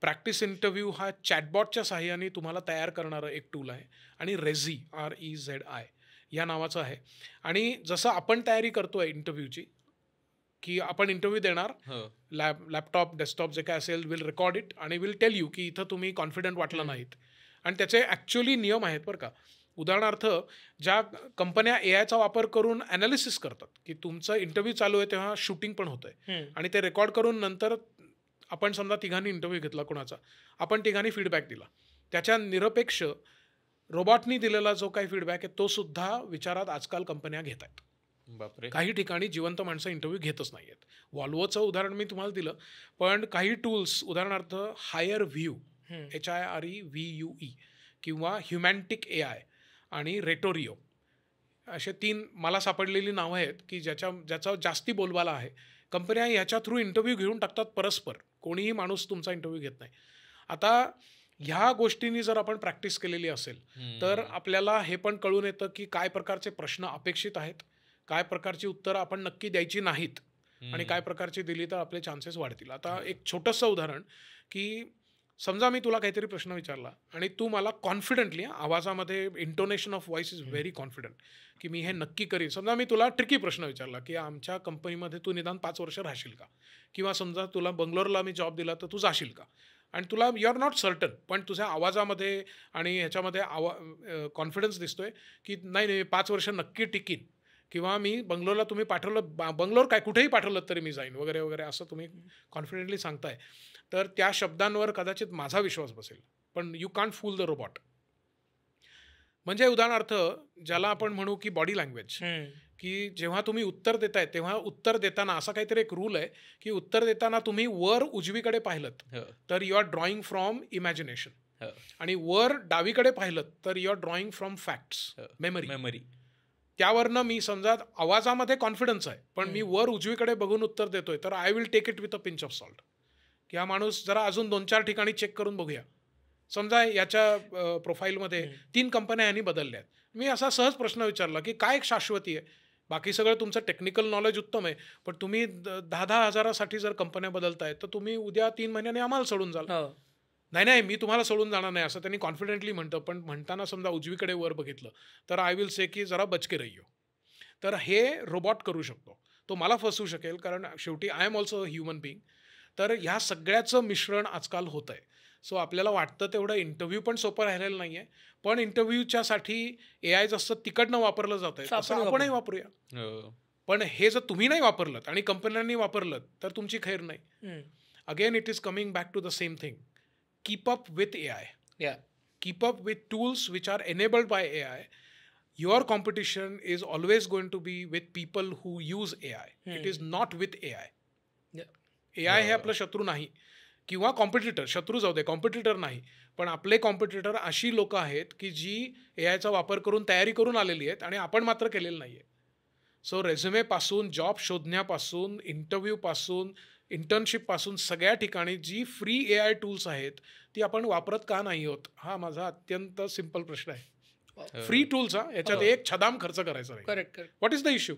प्रॅक्टिस इंटरव्ह्यू हा चॅटबॉटच्या साहाय्याने तुम्हाला तयार करणारं एक टूल आहे. आणि रेझी REZI या नावाचं आहे. आणि जसं आपण तयारी करतोय इंटरव्ह्यूची की आपण इंटरव्ह्यू देणार, लॅपटॉप डेस्कटॉप जे काय असेल विल रेकॉर्ड इट आणि विल टेल यू की इथं तुम्ही कॉन्फिडंट वाटलं नाहीत. आणि त्याचे ॲक्च्युअली नियम आहेत बरं का. उदाहरणार्थ ज्या कंपन्या AIचा वापर करून ॲनालिसिस करतात की तुमचं इंटरव्ह्यू चालू आहे तेव्हा शूटिंग पण होतं आहे आणि ते रेकॉर्ड करून नंतर आपण समजा तिघांनी इंटरव्ह्यू घेतला कोणाचा, आपण तिघांनी फीडबॅक दिला, त्याच्या निरपेक्ष रोबॉटनी दिलेला जो काही फीडबॅक आहे तो सुद्धा विचारात आजकाल कंपन्या घेत आहेत. बापरे. काही ठिकाणी जिवंत माणसं इंटरव्ह्यू घेतच नाही आहेत. वॉल्वोचं उदाहरण मी तुम्हाला दिलं, पण काही टूल्स उदाहरणार्थ हायर व्ह्यू, HIREVUE किंवा ह्युमॅन्टिक AI आणि रेटोरिओ असे 3 मला सापडलेली नावं आहेत की ज्याचा जास्ती बोलबाला आहे. कंपन्या ह्याच्या थ्रू इंटरव्ह्यू घेऊन टाकतात परस्पर. कोणीही माणूस तुमचा इंटरव्ह्यू घेत नाही. आता ह्या गोष्टींनी जर आपण प्रॅक्टिस केलेली असेल तर आपल्याला हे पण कळून येतं की काय प्रकारचे प्रश्न अपेक्षित आहेत, काय प्रकारची उत्तरं आपण नक्की द्यायची नाहीत आणि काय प्रकारची दिली तर आपले चान्सेस वाढतील. आता एक छोटंसं उदाहरण की समजा मी तुला काहीतरी प्रश्न विचारला आणि तू मला कॉन्फिडंटली, आवाजामध्ये intonation of voice is very confident की मी हे नक्की करीन. समजा मी तुला ट्रिकी प्रश्न विचारला की आमच्या कंपनीमध्ये तू निदान 5 वर्ष राहशील का, किंवा समजा तुला बंगलोरला मी जॉब दिला तर तू जाशील का, आणि तुला यू आर नॉट सर्टन पण तुझ्या आवाजामध्ये आणि ह्याच्यामध्ये कॉन्फिडन्स दिसतोय की नाही 5 वर्ष नक्की टिकीन, किंवा मी बंगलोरला तुम्ही पाठवलं, बंगलोर काय कुठेही पाठवलं तरी मी जाईन वगैरे वगैरे असं तुम्ही कॉन्फिडेंटली सांगताय, तर त्या शब्दांवर कदाचित माझा विश्वास बसेल. पण you can't fool the robot. म्हणजे उदाहरणार्थ ज्याला आपण म्हणू की बॉडी लँग्वेज, की जेव्हा तुम्ही उत्तर देताय तेव्हा उत्तर देताना असा काहीतरी एक रूल आहे की उत्तर देताना तुम्ही वर उजवीकडे पाहिलं तर you are drawing from imagination, आणि वर डावीकडे पाहिलं तर you are drawing from facts, memory. त्यावरनं मी समजा आवाजामध्ये कॉन्फिडन्स आहे पण मी वर उजवीकडे बघून उत्तर देतोय तर I will take it with a pinch of salt, की हा माणूस जरा अजून 2-4 ठिकाणी चेक करून बघूया. समजा याच्या प्रोफाईलमध्ये 3 कंपन्या यांनी बदलल्या आहेत. मी असा सहज प्रश्न विचारला की काय शाश्वती आहे, बाकी सगळं तुमचं टेक्निकल नॉलेज उत्तम आहे पण तुम्ही 10-10 हजारासाठी जर कंपन्या बदलताय तर तुम्ही उद्या 3 महिन्याने आम्हाला सोडून जाल. नाही मी तुम्हाला सोडून जाणार नाही असं त्यांनी कॉन्फिडेंटली म्हणतं, पण म्हणताना समजा उजवीकडे वर बघितलं तर आय विल से की जरा बचके रहियो. तर हे रोबॉट करू शकतो. तो मला फसवू शकेल कारण शेवटी I am also human being. तर ह्या सगळ्याचं मिश्रण आजकाल होत आहे. सो आपल्याला वाटतं तेवढं इंटरव्ह्यू पण सोपं राहिलेलं नाही आहे, पण इंटरव्ह्यूच्यासाठी AI जसं तिकडनं वापरलं जात आहे तसं आपणही वापरूया. पण हे जर तुम्ही नाही वापरलं आणि कंपन्यांनी वापरलं तर तुमची खैर नाही. Again it is coming back to the same thing. Keep up with AI. Yeah. Keep up with tools which are enabled by AI. Your competition is always going to be with people who use AI. It is not with AI. Yeah. AI हे आपलं शत्रू नाही, किंवा कॉम्पिटिटर, शत्रू जाऊ दे, कॉम्पिटिटर नाही, पण आपले कॉम्पिटिटर अशी लोक आहेत की जी AIचा वापर करून तयारी करून आलेली आहेत आणि आपण मात्र केलेलं नाही आहे. सो रेझ्युमेपासून, जॉब शोधण्यापासून, इंटरव्ह्यूपासून, इंटर्नशिपपासून सगळ्या ठिकाणी जी फ्री AI टूल्स आहेत ती आपण वापरत का नाही आहोत, हा माझा अत्यंत सिम्पल प्रश्न आहे. फ्री टूल्स, याच्यात एक छदाम खर्च करायचा नाही. Correct. What is the issue?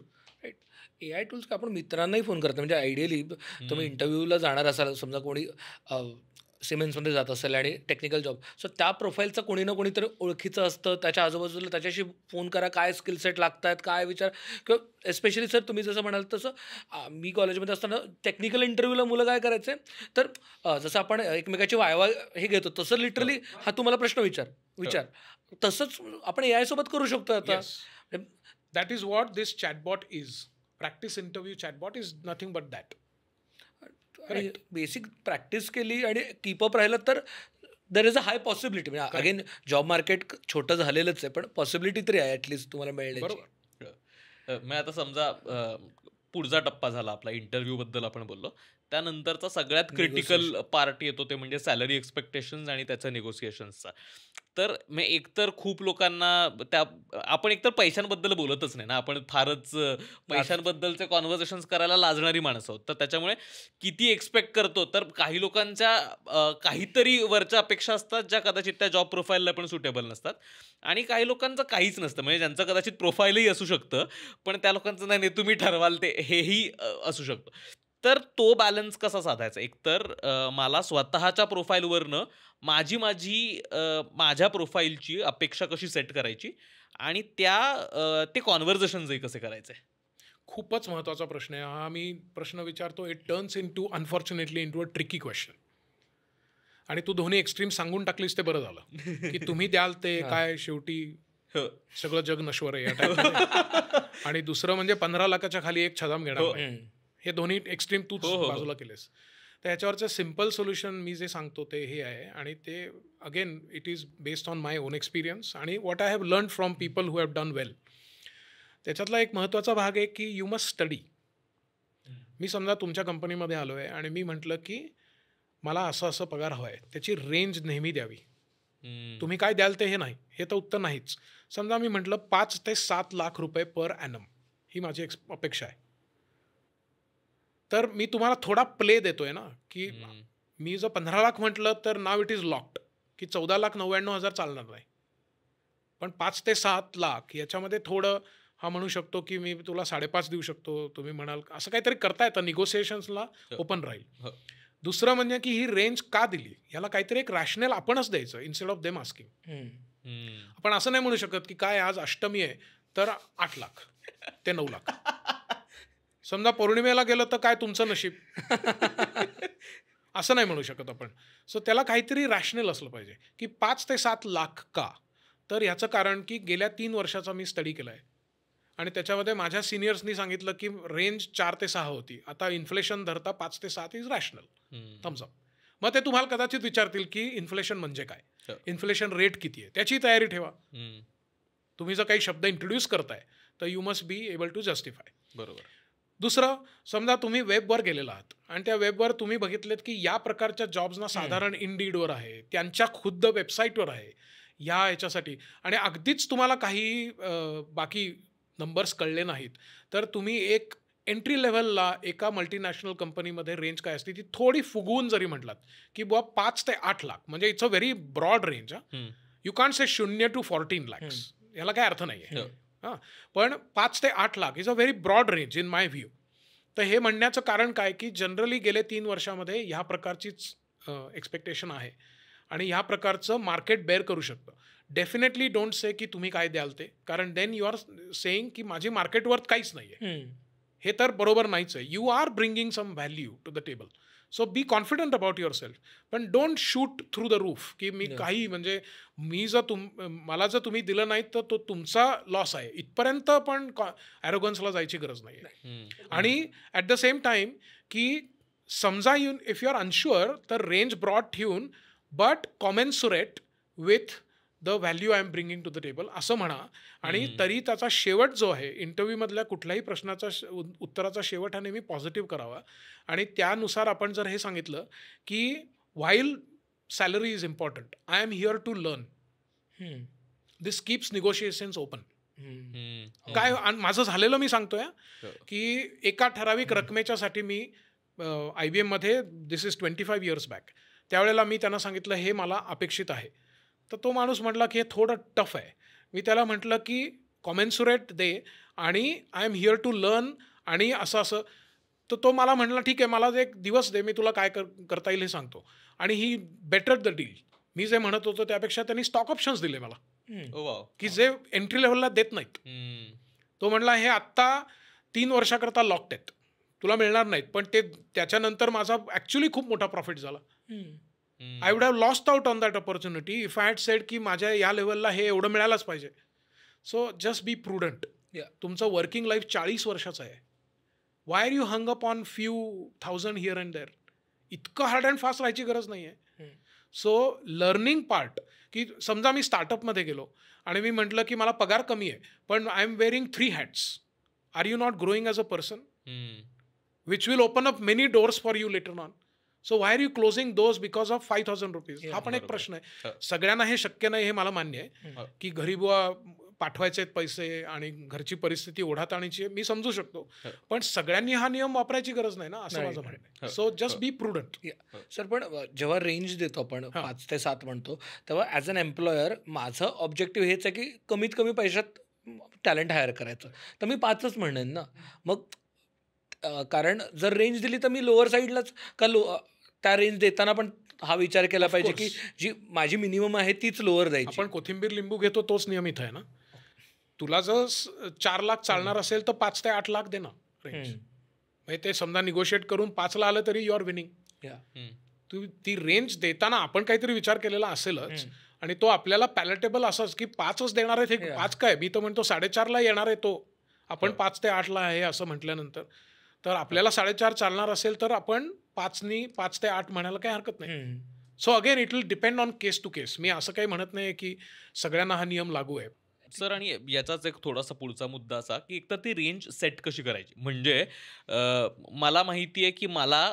AI tools का आपण मित्रांनाही फोन करतो. म्हणजे आयडियली तुम्ही इंटरव्ह्यूला जाणार असाल, समजा कोणी सिमेन्समध्ये जात असेल आणि टेक्निकल जॉब, सो त्या प्रोफाईलचं कोणी ना कोणीतरी ओळखीचं असतं त्याच्या आजूबाजूला, त्याच्याशी फोन करा, काय स्किल सेट लागत आहेत, काय विचार, किंवा एस्पेशली सर तुम्ही जसं म्हणाल तसं मी कॉलेजमध्ये असताना टेक्निकल इंटरव्ह्यूला मुलं काय करायचे, तर जसं आपण एकमेकाची वायवा हे घेतो तसं लिटरली हा तुम्हाला प्रश्न विचार तसंच आपण AI सोबत करू शकतो आता. That is what this chatbot is. Practice interview chatbot is nothing but that. Basic practice केली आणि कीपअप राहिलं तर there is a high possibility. म्हणजे अगेन जॉब मार्केट छोटं झालेलंच आहे पण पॉसिबिलिटी तरी आहे ॲटलिस्ट तुम्हाला मिळण्याची. मग आता समजा पुढचा टप्पा झाला आपला, इंटरव्ह्यू बद्दल आपण बोललो, त्यानंतरचा सगळ्यात क्रिटिकल पार्ट येतो ते म्हणजे सॅलरी एक्सपेक्टेशन्स आणि त्याच्या निगोसिएशन्सचा. तर मग एकतर खूप लोकांना आपण एकतर पैशांबद्दल बोलतच नाही ना, आपण फारच पैशांबद्दलचे कॉन्व्हर्सेशन्स करायला लाजणारी माणसं आहोत. तर त्याच्यामुळे किती एक्सपेक्ट करतो, तर काही लोकांच्या काहीतरी वरच्या अपेक्षा असतात ज्या कदाचित त्या जॉब प्रोफाईलला पण सुटेबल नसतात, आणि काही लोकांचं काहीच नसतं, म्हणजे ज्यांचं कदाचित प्रोफाईलही असू शकतं पण त्या लोकांचं नाही तुम्ही ठरवाल ते हेही असू शकतं. तर तो बॅलन्स कसा साधायचा? एकतर मला स्वतःच्या प्रोफाईलवरनं माझ्या प्रोफाईलची अपेक्षा कशी सेट करायची आणि ते कॉन्व्हर्सेशन्सही कसे करायचे? खूपच महत्त्वाचा प्रश्न आहे हा. मी प्रश्न विचारतो, it turns unfortunately into a tricky question. आणि तू दोन्ही एक्स्ट्रीम सांगून टाकलीस ते बरं झालं की तुम्ही द्याल ते काय, शेवटी सगळं जग नश्वर आहे या टाईपमध्ये. आणि दुसरं म्हणजे 15 लाखाच्या खाली एक छदाम घेणार. हे दोन्ही एक्स्ट्रीम तूच बाजूला केलेस. तर ह्याच्यावरचं सिम्पल सोल्युशन मी जे सांगतो ते हे आहे, आणि ते again it is based on my own experience आणि what I have learn from people who have done well. त्याच्यातला एक महत्त्वाचा भाग आहे की यू मस्ट स्टडी. मी समजा तुमच्या कंपनीमध्ये आलो आहे आणि मी म्हटलं की मला असं असं पगार हवा आहे, त्याची रेंज नेहमी द्यावी. तुम्ही काय द्याल ते हे नाही, हे तर उत्तर नाहीच. समजा मी म्हटलं 5 ते 7 लाख रुपये पर ॲनम ही माझी अपेक्षा आहे. तर मी तुम्हाला थोडा प्ले देतोय ना, की मी जर 15 लाख म्हटलं तर नाव इट इज लॉक्ड, की 14,99,000 चालणार नाही. पण 5 ते 7 लाख याच्यामध्ये थोडं हा म्हणू शकतो की मी तुला 5.5 देऊ शकतो, तुम्ही म्हणाल असं काहीतरी करता येतं, निगोसिएशन्सला ओपन राहील. दुसरं म्हणजे की ही रेंज का दिली, याला काहीतरी एक रॅशनल आपणच द्यायचं इन्स्टेड ऑफ देम आस्किंग. आपण असं नाही म्हणू शकत की काय आज अष्टमी आहे तर 8 लाख ते 9 लाख. समजा पौर्णिमेला गेलं तर काय तुमचं नशीब, असं नाही म्हणू शकत आपण. सो त्याला काहीतरी रॅशनल असलं पाहिजे की 5 ते 7 लाख का. तर याचं कारण की गेल्या 3 वर्षाचा मी स्टडी केला आहे आणि त्याच्यामध्ये माझ्या सिनियर्सनी सांगितलं की रेंज 4 ते 6 होती, आता इन्फ्लेशन धरता 5 ते 7 इज रॅशनल. Thums up. मग ते तुम्हाला कदाचित विचारतील की इन्फ्लेशन म्हणजे काय, इन्फ्लेशन रेट किती आहे, त्याची तयारी ठेवा. तुम्ही जर काही शब्द इंट्रोड्यूस करताय तर you must be able to justify. बरोबर. दुसरं, समजा तुम्ही वेबवर गेलेला आहात आणि त्या वेबवर तुम्ही बघितलेत की या प्रकारच्या जॉब्सना साधारण इंडीडवर आहे, त्यांच्या खुद्द वेबसाईटवर आहे या याच्यासाठी, आणि अगदीच तुम्हाला काही बाकी नंबर्स कळले नाहीत, तर तुम्ही एक एंट्री लेव्हलला एका मल्टीनॅशनल कंपनीमध्ये रेंज काय असते ती थोडी फुगवून जरी म्हटलात की बुवा 5 ते 8 लाख, म्हणजे it's a very broad range. You can't say 0 to 14 lakhs, याला काय अर्थ नाही आहे. हां, पण 5 ते 8 lakh is a very broad range in my view. तर हे म्हणण्याचं कारण काय की जनरली गेले 3 वर्षामध्ये ह्या प्रकारचीच एक्सपेक्टेशन आहे आणि ह्या प्रकारचं मार्केट बेअर करू शकतं. डेफिनेटली डोंट से की तुम्ही काय द्याल ते, कारण देन यू आर सेईंग की माझी मार्केट वर्थ काहीच नाही आहे. हे तर बरोबर नाहीच आहे. You are bringing some value to the table. So be confident about yourself, पण don't shoot through the roof की मी काही म्हणजे मी जर मला जर तुम्ही दिलं नाही तर तो तुमचा लॉस आहे, इथपर्यंत पण ॲरोगन्सला जायची गरज नाही आहे. आणि ॲट द सेम टाईम की समजा इफ यू आर अनश्युअर तर रेंज ब्रॉड ठेवून but commensurate with the value I am bringing to the table असं म्हणा. आणि तरी त्याचा शेवट जो आहे इंटरव्ह्यूमधल्या कुठल्याही प्रश्नाचा उत्तराचा शेवट हा नेहमी पॉझिटिव्ह करावा. आणि त्यानुसार आपण जर हे सांगितलं की while salary is important, I am here to learn, this keeps negotiations open. काय माझं झालेलं मी सांगतोय की एका ठराविक रकमेच्यासाठी मी IBM मध्ये, दिस इज 25 years बॅक, त्यावेळेला मी त्यांना सांगितलं हे मला अपेक्षित आहे. तर तो माणूस म्हटला की हे थोडं टफ आहे. मी त्याला म्हटलं की कॉमेन्सुरेट दे आणि I am here to learn आणि असं असं. तर तो मला म्हटला ठीक आहे, मला एक दिवस दे, मी तुला काय करता येईल हे सांगतो. आणि ही बेटर द डील. मी जे म्हणत होतो त्यापेक्षा त्यांनी स्टॉक ऑप्शन्स दिले मला, की जे एंट्री लेव्हलला देत नाहीत. तो म्हणला हे आत्ता 3 वर्षाकरता लॉक्ड आहेत, तुला मिळणार नाहीत, पण ते त्याच्यानंतर माझा ॲक्च्युली खूप मोठा प्रॉफिट झाला. I would have lost out on that opportunity if I had said की माझ्या या लेवलला हे एवढं मिळायलाच पाहिजे. So just be prudent. तुमचं वर्किंग लाईफ 40 वर्षाचं आहे. Why are you hung up on few thousand here and there? इतकं हार्ड अँड फास्ट राहायची गरज नाही आहे. सो लर्निंग पार्ट, की समजा मी स्टार्टअपमध्ये गेलो आणि मी म्हटलं की मला पगार कमी आहे पण I am wearing 3 hats. Are you not growing as a person? Which will open up many doors for you later on. So why are you closing those because of 5,000 rupees? हा पण एक प्रश्न आहे. सगळ्यांना हे शक्य नाही हे मला मान्य आहे की घरी बुवा पाठवायचे पैसे आणि घरची परिस्थिती ओढाताणीची आहे, मी समजू शकतो. पण सगळ्यांनी हा नियम वापरायची गरज नाही ना, असं माझं म्हणणं आहे. So just be prudent. Sir, पण जेव्हा रेंज देतो आपण 5 ते 7 म्हणतो, तेव्हा ॲज अन एम्प्लॉयर माझं ऑब्जेक्टिव्ह हेच आहे की कमीत कमी पैशात टॅलेंट हायर करायचं. तर मी 5च म्हणेन ना. मग कारण जर रेंज दिली तर मी लोअर साईडलाच का त्या रेंज देताना पण हा विचार केला पाहिजे की जी माझी मिनिमम आहे तीच लोअर द्यायची. आपण कोथिंबीर लिंबू घेतो तोच नियम इथं आहे ना. तुला जर 4 लाख चालणार असेल तर 5 ते 8 लाख दे ना रेंज. म्हणजे ते समजा निगोशिएट करून 5ला आलं तरी यू आर विनिंग. तू ती रेंज देताना आपण काहीतरी विचार केलेला असेलच आणि तो आपल्याला पॅलेटेबल असाच की 5च देणार आहे. ते 5 काय, मी तर म्हणतो 4.5ला येणार आहे तो. आपण 5 ते 8ला आहे असं म्हटल्यानंतर तर आपल्याला 4.5 चालणार असेल तर आपण 5 ते 8 म्हणायला काही हरकत नाही. So again it will depend on case to case. मी असं काही म्हणत नाही की सगळ्यांना हा नियम लागू आहे. सर, आणि याचाच एक थोडासा पुढचा मुद्दा असा की एकतर ती रेंज सेट कशी करायची. म्हणजे मला माहिती आहे की मला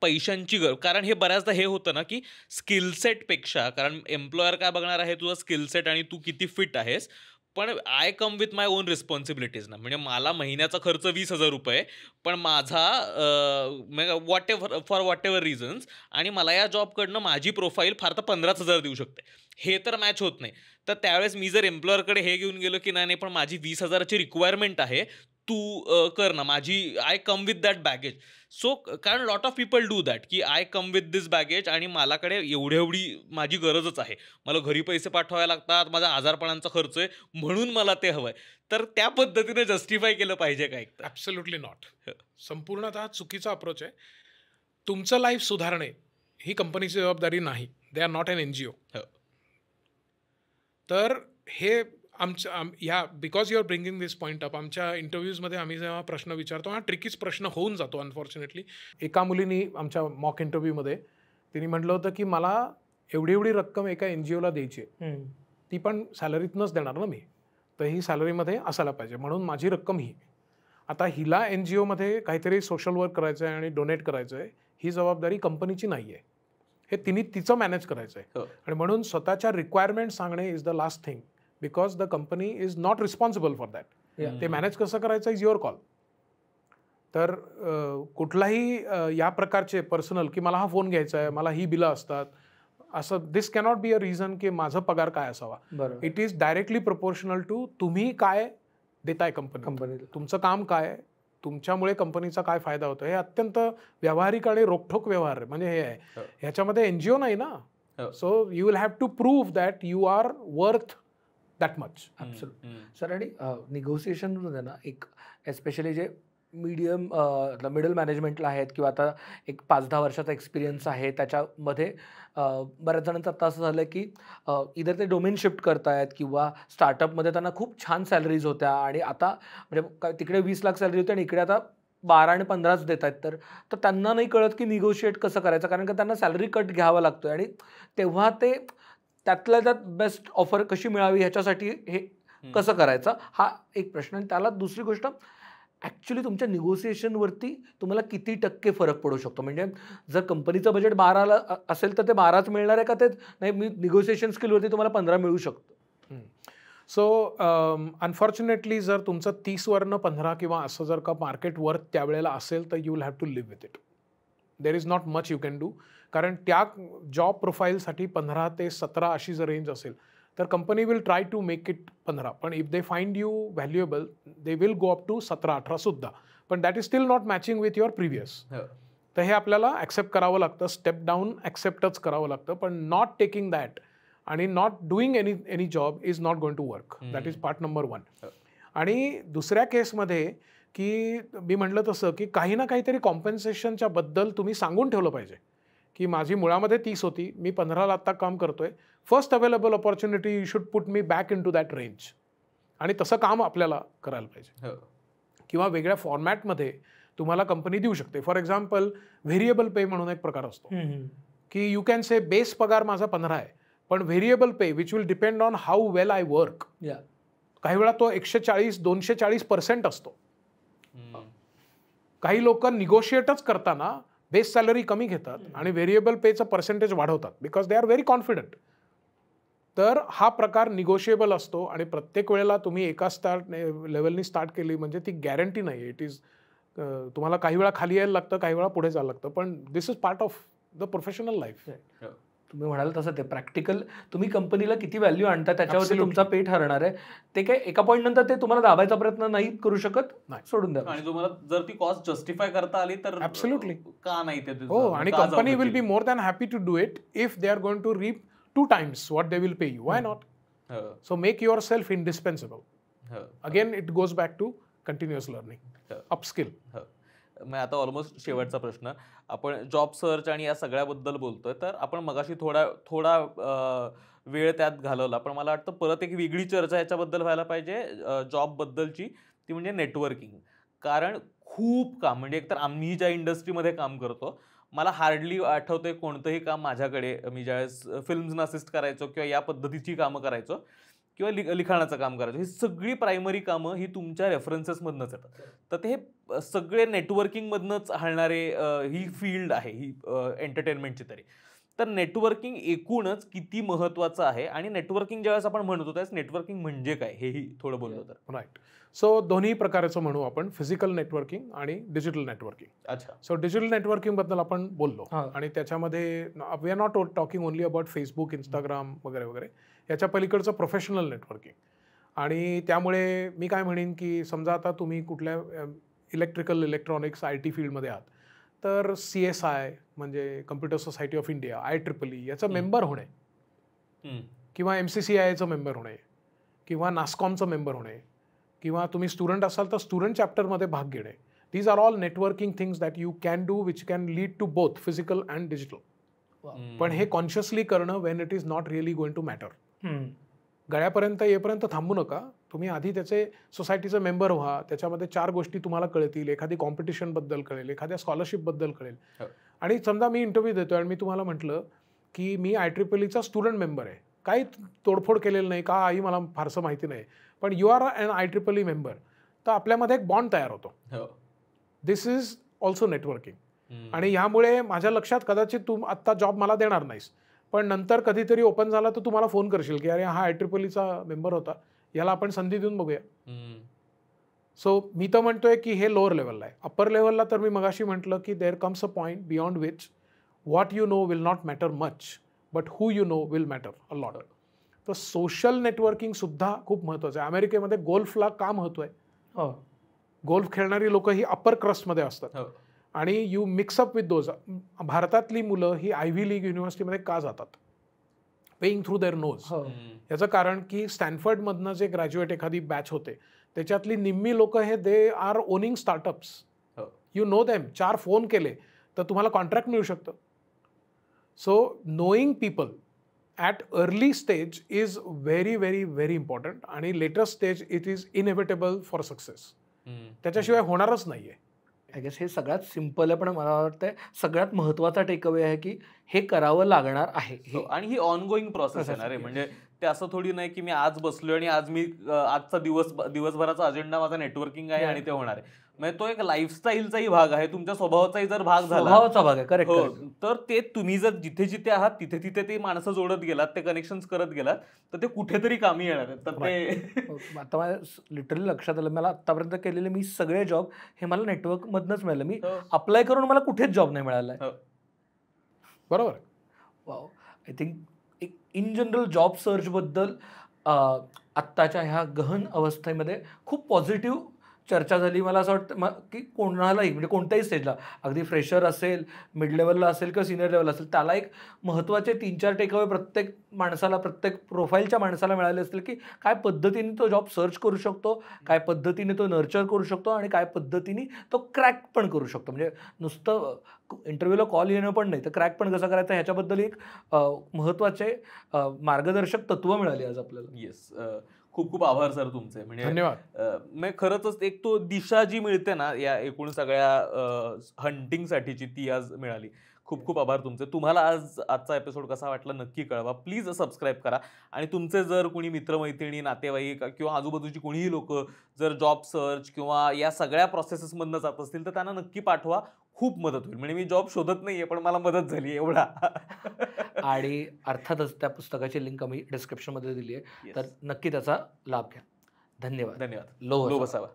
पैशांची गरज, कारण हे बऱ्याचदा हे होतं ना की स्किल सेटपेक्षा, कारण एम्प्लॉयर काय बघणार आहे तुझा स्किल सेट आणि तू किती फिट आहेस, पण I come with my on responsibilities ना. म्हणजे मला महिन्याचा खर्च 20,000 रुपये, पण माझा फॉर वॉट एव्हर रिझन्स, आणि मला या जॉबकडनं माझी प्रोफाईल फार तर 15,000 देऊ शकते. हे तर मॅच होत नाही. तर त्यावेळेस मी जर एम्प्लॉयरकडे हे घेऊन गेलो की नाही पण माझी 20,000ची रिक्वायरमेंट आहे, तू कर ना, माझी I come with that baggage. So कारण lot of people do that की I come with this baggage आणि माझ्याकडे एवढी माझी गरजच आहे, मला घरी पैसे पाठवावे लागतात, माझा आजारपणाचा खर्च आहे, म्हणून मला ते हवंय. तर त्या पद्धतीने जस्टिफाय केलं पाहिजे का? एक ॲब्सोल्युटली नॉट. संपूर्णतः चुकीचा अप्रोच आहे. तुमचं लाईफ सुधारणे ही कंपनीची जबाबदारी नाही. They are not an NGO. तर हे ह्या because you are bringing this point up, आमच्या इंटरव्ह्यूजमध्ये आम्ही जेव्हा प्रश्न विचारतो, हा ट्रिकीच प्रश्न होऊन जातो अनफॉर्च्युनेटली. एका मुलीनी आमच्या मॉक इंटरव्ह्यूमध्ये तिने म्हटलं होतं की मला एवढी रक्कम एका NGOला द्यायची आहे, ती पण सॅलरीतनंच देणार ना मी, तर ही सॅलरीमध्ये असायला पाहिजे, म्हणून माझी रक्कम ही. आता हिला NGOमध्ये काहीतरी सोशल वर्क करायचं आहे आणि डोनेट करायचं आहे, ही जबाबदारी कंपनीची नाही आहे. हे तिने तिचं मॅनेज करायचं आहे. आणि म्हणून स्वतःच्या रिक्वायरमेंट सांगणे is the last thing, because the company is not responsible for that. ते मॅनेज कसं करायचं इज युअर कॉल. तर कुठलाही या प्रकारचे पर्सनल की मला हा फोन घ्यायचा आहे, मला ही बिलं असतात, असं दिस कॅनॉट बी अ रिझन की माझा पगार काय असावा. It is directly proportional to तुम्ही काय देताय कंपनीला, तुमचं काम काय, तुमच्यामुळे कंपनीचा काय फायदा होतो. हे अत्यंत व्यावहारिक आणि रोखठोक व्यवहार आहे. म्हणजे हे आहे, ह्याच्यामध्ये NGO नाही ना. So you will have to prove that you are worth that much. Sir, आणि निगोसिएशनमध्ये ना एक एस्पेशली जे मिडल मॅनेजमेंटला आहेत किंवा आता एक 5-10 वर्षाचा एक्सपिरियन्स आहे, त्याच्यामध्ये बऱ्याच जणांचं आता असं झालं की इधर ते डोमेन शिफ्ट करतायत किंवा स्टार्टअपमध्ये त्यांना खूप छान सॅलरीज होत्या आणि आता म्हणजे तिकडे 20 लाख सॅलरी होती आणि इकडे आता 12 आणि 15च देत आहेत. तर त्यांना नाही कळत की निगोशिएट कसं करायचं, कारण का त्यांना सॅलरी कट घ्यावा लागतोय आणि तेव्हा ते त्यातल्या त्यात बेस्ट ऑफर कशी मिळावी ह्याच्यासाठी हे कसं करायचं, हा एक प्रश्न. आणि त्याला दुसरी गोष्ट, ॲक्च्युली तुमच्या निगोसिएशनवरती तुम्हाला किती टक्के फरक पडू शकतो. म्हणजे जर कंपनीचं बजेट 12 असेल तर ते 12च मिळणार आहे का, ते नाही मी निगोसिएशन स्किलवरती तुम्हाला 15 मिळू शकतो. सो अनफॉर्च्युनेटली जर तुमचं 30वरनं 15 किंवा असं जर का मार्केट वर्थ त्यावेळेला असेल तर you will have to live with it. There is not much you can do. कारण त्या जॉब प्रोफाईलसाठी 15 ते 17 अशी जर रेंज असेल तर company will try to make it 15. पण if they find you valuable they will go up to 17-18 सुद्धा. पण that is still not matching with your previous. तर हे आपल्याला ॲक्सेप्ट करावं लागतं, स्टेप डाऊन ॲक्सेप्टच करावं लागतं. पण नॉट टेकिंग दॅट आणि not doing any job is not going to work. That is part number 1. आणि दुसऱ्या केसमध्ये की मी म्हटलं तसं की काही ना काहीतरी कॉम्पेन्सेशनच्या बद्दल तुम्ही सांगून ठेवलं पाहिजे की माझी मुळामध्ये 30 होती, मी 15ला आत्ता काम करतोय, first available opportunity you should put me back into that range. आणि तसं काम आपल्याला करायला पाहिजे. किंवा वेगळ्या फॉर्मॅटमध्ये तुम्हाला कंपनी देऊ शकते. फॉर एक्झाम्पल व्हेरिएबल पे म्हणून एक प्रकार असतो की यू कॅन से बेस पगार माझा 15 आहे, पण variable pay which will depend on how well I work, काही वेळा तो 140-240% असतो. काही लोक निगोशिएटच करताना बेस सॅलरी कमी घेतात आणि व्हेरिएबल पेचं पर्सेंटेज वाढवतात because they are very confident. तर हा प्रकार निगोशिएबल असतो आणि प्रत्येक वेळेला तुम्ही एका लेवलनी स्टार्ट केली म्हणजे ती गॅरंटी नाही. इट इज तुम्हाला काही वेळा खाली यायला लागतं, काही वेळा पुढे जायला लागतं, पण this is part of the professional life. तुम्ही म्हणाल तसं ते प्रॅक्टिकल तुम्ही कंपनीला किती व्हॅल्यू आणता त्याच्यावरती तुमचा पे ठरणार आहे. ते काय एका पॉईंट नंतर ते तुम्हाला दाबायचा प्रयत्न नाही करू शकत, सोडून द्या. आणि तुम्हाला जर ती कॉस्ट जस्टिफाय करता आली तर ॲब्सोल्युटली का नाही ते. हो, आणि company will be more than happy to do it if they are going to reap 2 times what they will pay you. Why not? So make yourself indispensable. Again it goes back to continuous learning, upskill. मग आता ऑलमोस्ट शेवटचा प्रश्न, आपण जॉब सर्च आणि या सगळ्याबद्दल बोलतोय, तर आपण मगाशी थोडा वेळ त्यात घालवला, पण मला वाटतं परत एक वेगळी चर्चा याच्याबद्दल व्हायला पाहिजे जॉबबद्दलची, ती म्हणजे नेटवर्किंग. कारण खूप काम, म्हणजे एकतर आम्ही ज्या इंडस्ट्रीमध्ये काम करतो, मला हार्डली आठवतंय कोणतंही काम माझ्याकडे मी ज्यावेळेस फिल्म्सना असिस्ट करायचो किंवा या पद्धतीची कामं करायचो किंवा लिखाणाचं काम करायचं, ही सगळी प्रायमरी कामं ही तुमच्या रेफरन्सेसमधनंच येतात. तर ते सगळे नेटवर्किंगमधनंच हलणारे ही फील्ड आहे ही एंटरटेनमेंटची तरी. तर नेटवर्किंग एकूणच किती महत्त्वाचं आहे आणि नेटवर्किंग ज्यावेळेस आपण म्हणतो त्यावेळेस नेटवर्किंग म्हणजे काय हेही थोडं बोललो तर. राईट. सो दोन्ही प्रकारचं म्हणू आपण, फिजिकल नेटवर्किंग आणि डिजिटल नेटवर्किंग. अच्छा. सो डिजिटल नेटवर्किंग बद्दल आपण बोललो आणि त्याच्यामध्ये we are not talking only about Facebook, Instagram वगैरे वगैरे, याच्या पलीकडचं प्रोफेशनल नेटवर्किंग. आणि त्यामुळे मी काय म्हणेन की समजा आता तुम्ही कुठल्या इलेक्ट्रिकल, इलेक्ट्रॉनिक्स, IT फील्डमध्ये आहात, तर CSI म्हणजे computer society of India, IEEE याचं मेंबर होणे किंवा MCCIचं मेंबर होणे किंवा नास्कॉमचं मेंबर होणे किंवा तुम्ही स्टुडंट असाल तर स्टुडंट चॅप्टरमध्ये भाग घेणे, these are all networking things that you can do which can lead to both physical and digital. पण हे कॉन्शियसली करणं when it is not really going to matter. गळ्यापर्यंत येईपर्यंत थांबू नका. तुम्ही आधी त्याचे सोसायटीचे मेंबर व्हा, त्याच्यामध्ये 4 गोष्टी तुम्हाला कळतील, एखादी कॉम्पिटिशनबद्दल कळेल, एखाद्या स्कॉलरशिपबद्दल कळेल. आणि समजा मी इंटरव्ह्यू देतोय आणि मी तुम्हाला म्हटलं की मी IEEEचा स्टुडंट मेंबर आहे, काही तोडफोड केलेलं नाही का, आई मला फारसं माहिती नाही, पण you are an IEEE member, तर आपल्यामध्ये एक बॉन्ड तयार होतो. This is also networking. आणि ह्यामुळे माझ्या लक्षात कदाचित तू आत्ता जॉब मला देणार नाहीस, पण नंतर कधीतरी ओपन झाला तर तुम्हाला फोन करशील की अरे हा IEEEचा मेंबर होता, याला आपण संधी देऊन बघूया. सो मी तर म्हणतोय की हे लोअर लेवलला आहे. अप्पर लेवलला तर मी मगाशी म्हटलं की there comes a point beyond which what you know will not matter much, but who you know will matter a lot. तर सोशल नेटवर्किंग सुद्धा खूप महत्त्वाचं आहे. अमेरिकेमध्ये गोल्फला का महत्त्व आहे? गोल्फ खेळणारी लोक ही अप्पर क्रस्टमध्ये असतात आणि यू मिक्सअप विथ दोज. भारतातली मुलं ही आयव्ही लीग युनिव्हर्सिटीमध्ये का जातात? Paying through their nose. याचं कारण की स्टॅनफर्डमधनं जे ग्रॅज्युएट एखादी बॅच होते त्याच्यातली निम्मी लोक हे they are owning startups. You know them. 4 phone केले तर तुम्हाला कॉन्ट्रॅक्ट मिळू शकतं. So knowing people at early stage is very very very important आणि later stage it is inevitable for success. त्याच्याशिवाय होणारच नाही आहे. आय गेस हे सगळ्यात सिम्पल आहे, पण मला वाटतं सगळ्यात महत्त्वाचा टेकअवे आहे की हे करावं लागणार आहे. आणि ही ऑनगोईंग प्रोसेस आहे. म्हणजे ते असं थोडी नाही की मी आज बसलोय आणि आज मी आजचा दिवसभराचा अजेंडा माझा नेटवर्किंग आहे आणि ते होणार आहे. म्हणजे तो एक लाईफस्टाईलचाही भाग आहे, तुमच्या स्वभावाचाही जर भाग झाला, स्वभावाचा भाग आहे. करेक्ट. तर ते तुम्ही जर जिथे जिथे आहात तिथे तिथे ते माणसं जोडत गेलात, ते कनेक्शन करत गेलात, तर ते कुठेतरी कामी येणार आहेत. तर ते आता माझ्या लिटरली लक्षात आलं, मला आतापर्यंत केलेले मी सगळे जॉब हे मला नेटवर्क मधनच मिळालं. मी अप्लाय करून मला कुठेच जॉब नाही मिळाला. बरोबर. वाव. आय थिंक एक इन जनरल जॉब सर्चबद्दल आत्ताच्या ह्या गहन अवस्थेमध्ये खूप पॉझिटिव्ह चर्चा झाली. मला असं वाटतं की कोणालाही म्हणजे कोणत्याही स्टेजला, अगदी फ्रेशर असेल, मिड लेवलला असेल किंवा सिनियर लेवल असेल, त्याला एक महत्त्वाचे 3-4 टेकअवे प्रत्येक माणसाला, प्रत्येक प्रोफाईलच्या माणसाला मिळाले असतील की काय पद्धतीने तो जॉब सर्च करू शकतो, काय पद्धतीने तो नर्चर करू शकतो आणि काय पद्धतीने तो क्रॅक पण करू शकतो. म्हणजे नुसतं इंटरव्ह्यूला कॉल येणं पण नाही, तर क्रॅक पण कसं करायचं ह्याच्याबद्दल एक महत्त्वाचे मार्गदर्शक तत्व मिळाली आज आपल्याला. येस. खूप खूप आभार सर तुमचे. म्हणजे धन्यवाद. खरंच एक तो दिशा जी मिळते ना या एकूण सगळ्या हंटिंगसाठीची, ती आज मिळाली. खूप खूप आभार तुमचे. तुम्हाला आजचा एपिसोड कसा वाटला नक्की कळवा. प्लीज सबस्क्राईब करा आणि तुमचे जर कोणी मित्रमैत्रिणी, नातेवाईक किंवा आजूबाजूची कोणीही लोक जर जॉब सर्च किंवा या सगळ्या प्रोसेसेसमधनं जात असतील तर त्यांना नक्की पाठवा. खूप मदत होईल. म्हणजे मी जॉब शोधत नाहीये, पण मला मदत झाली एवढा. आणि अर्थातच त्या पुस्तकाची लिंक आम्ही डिस्क्रिप्शनमध्ये दिली आहे, तर नक्की त्याचा लाभ घ्या. धन्यवाद. लो बसावा.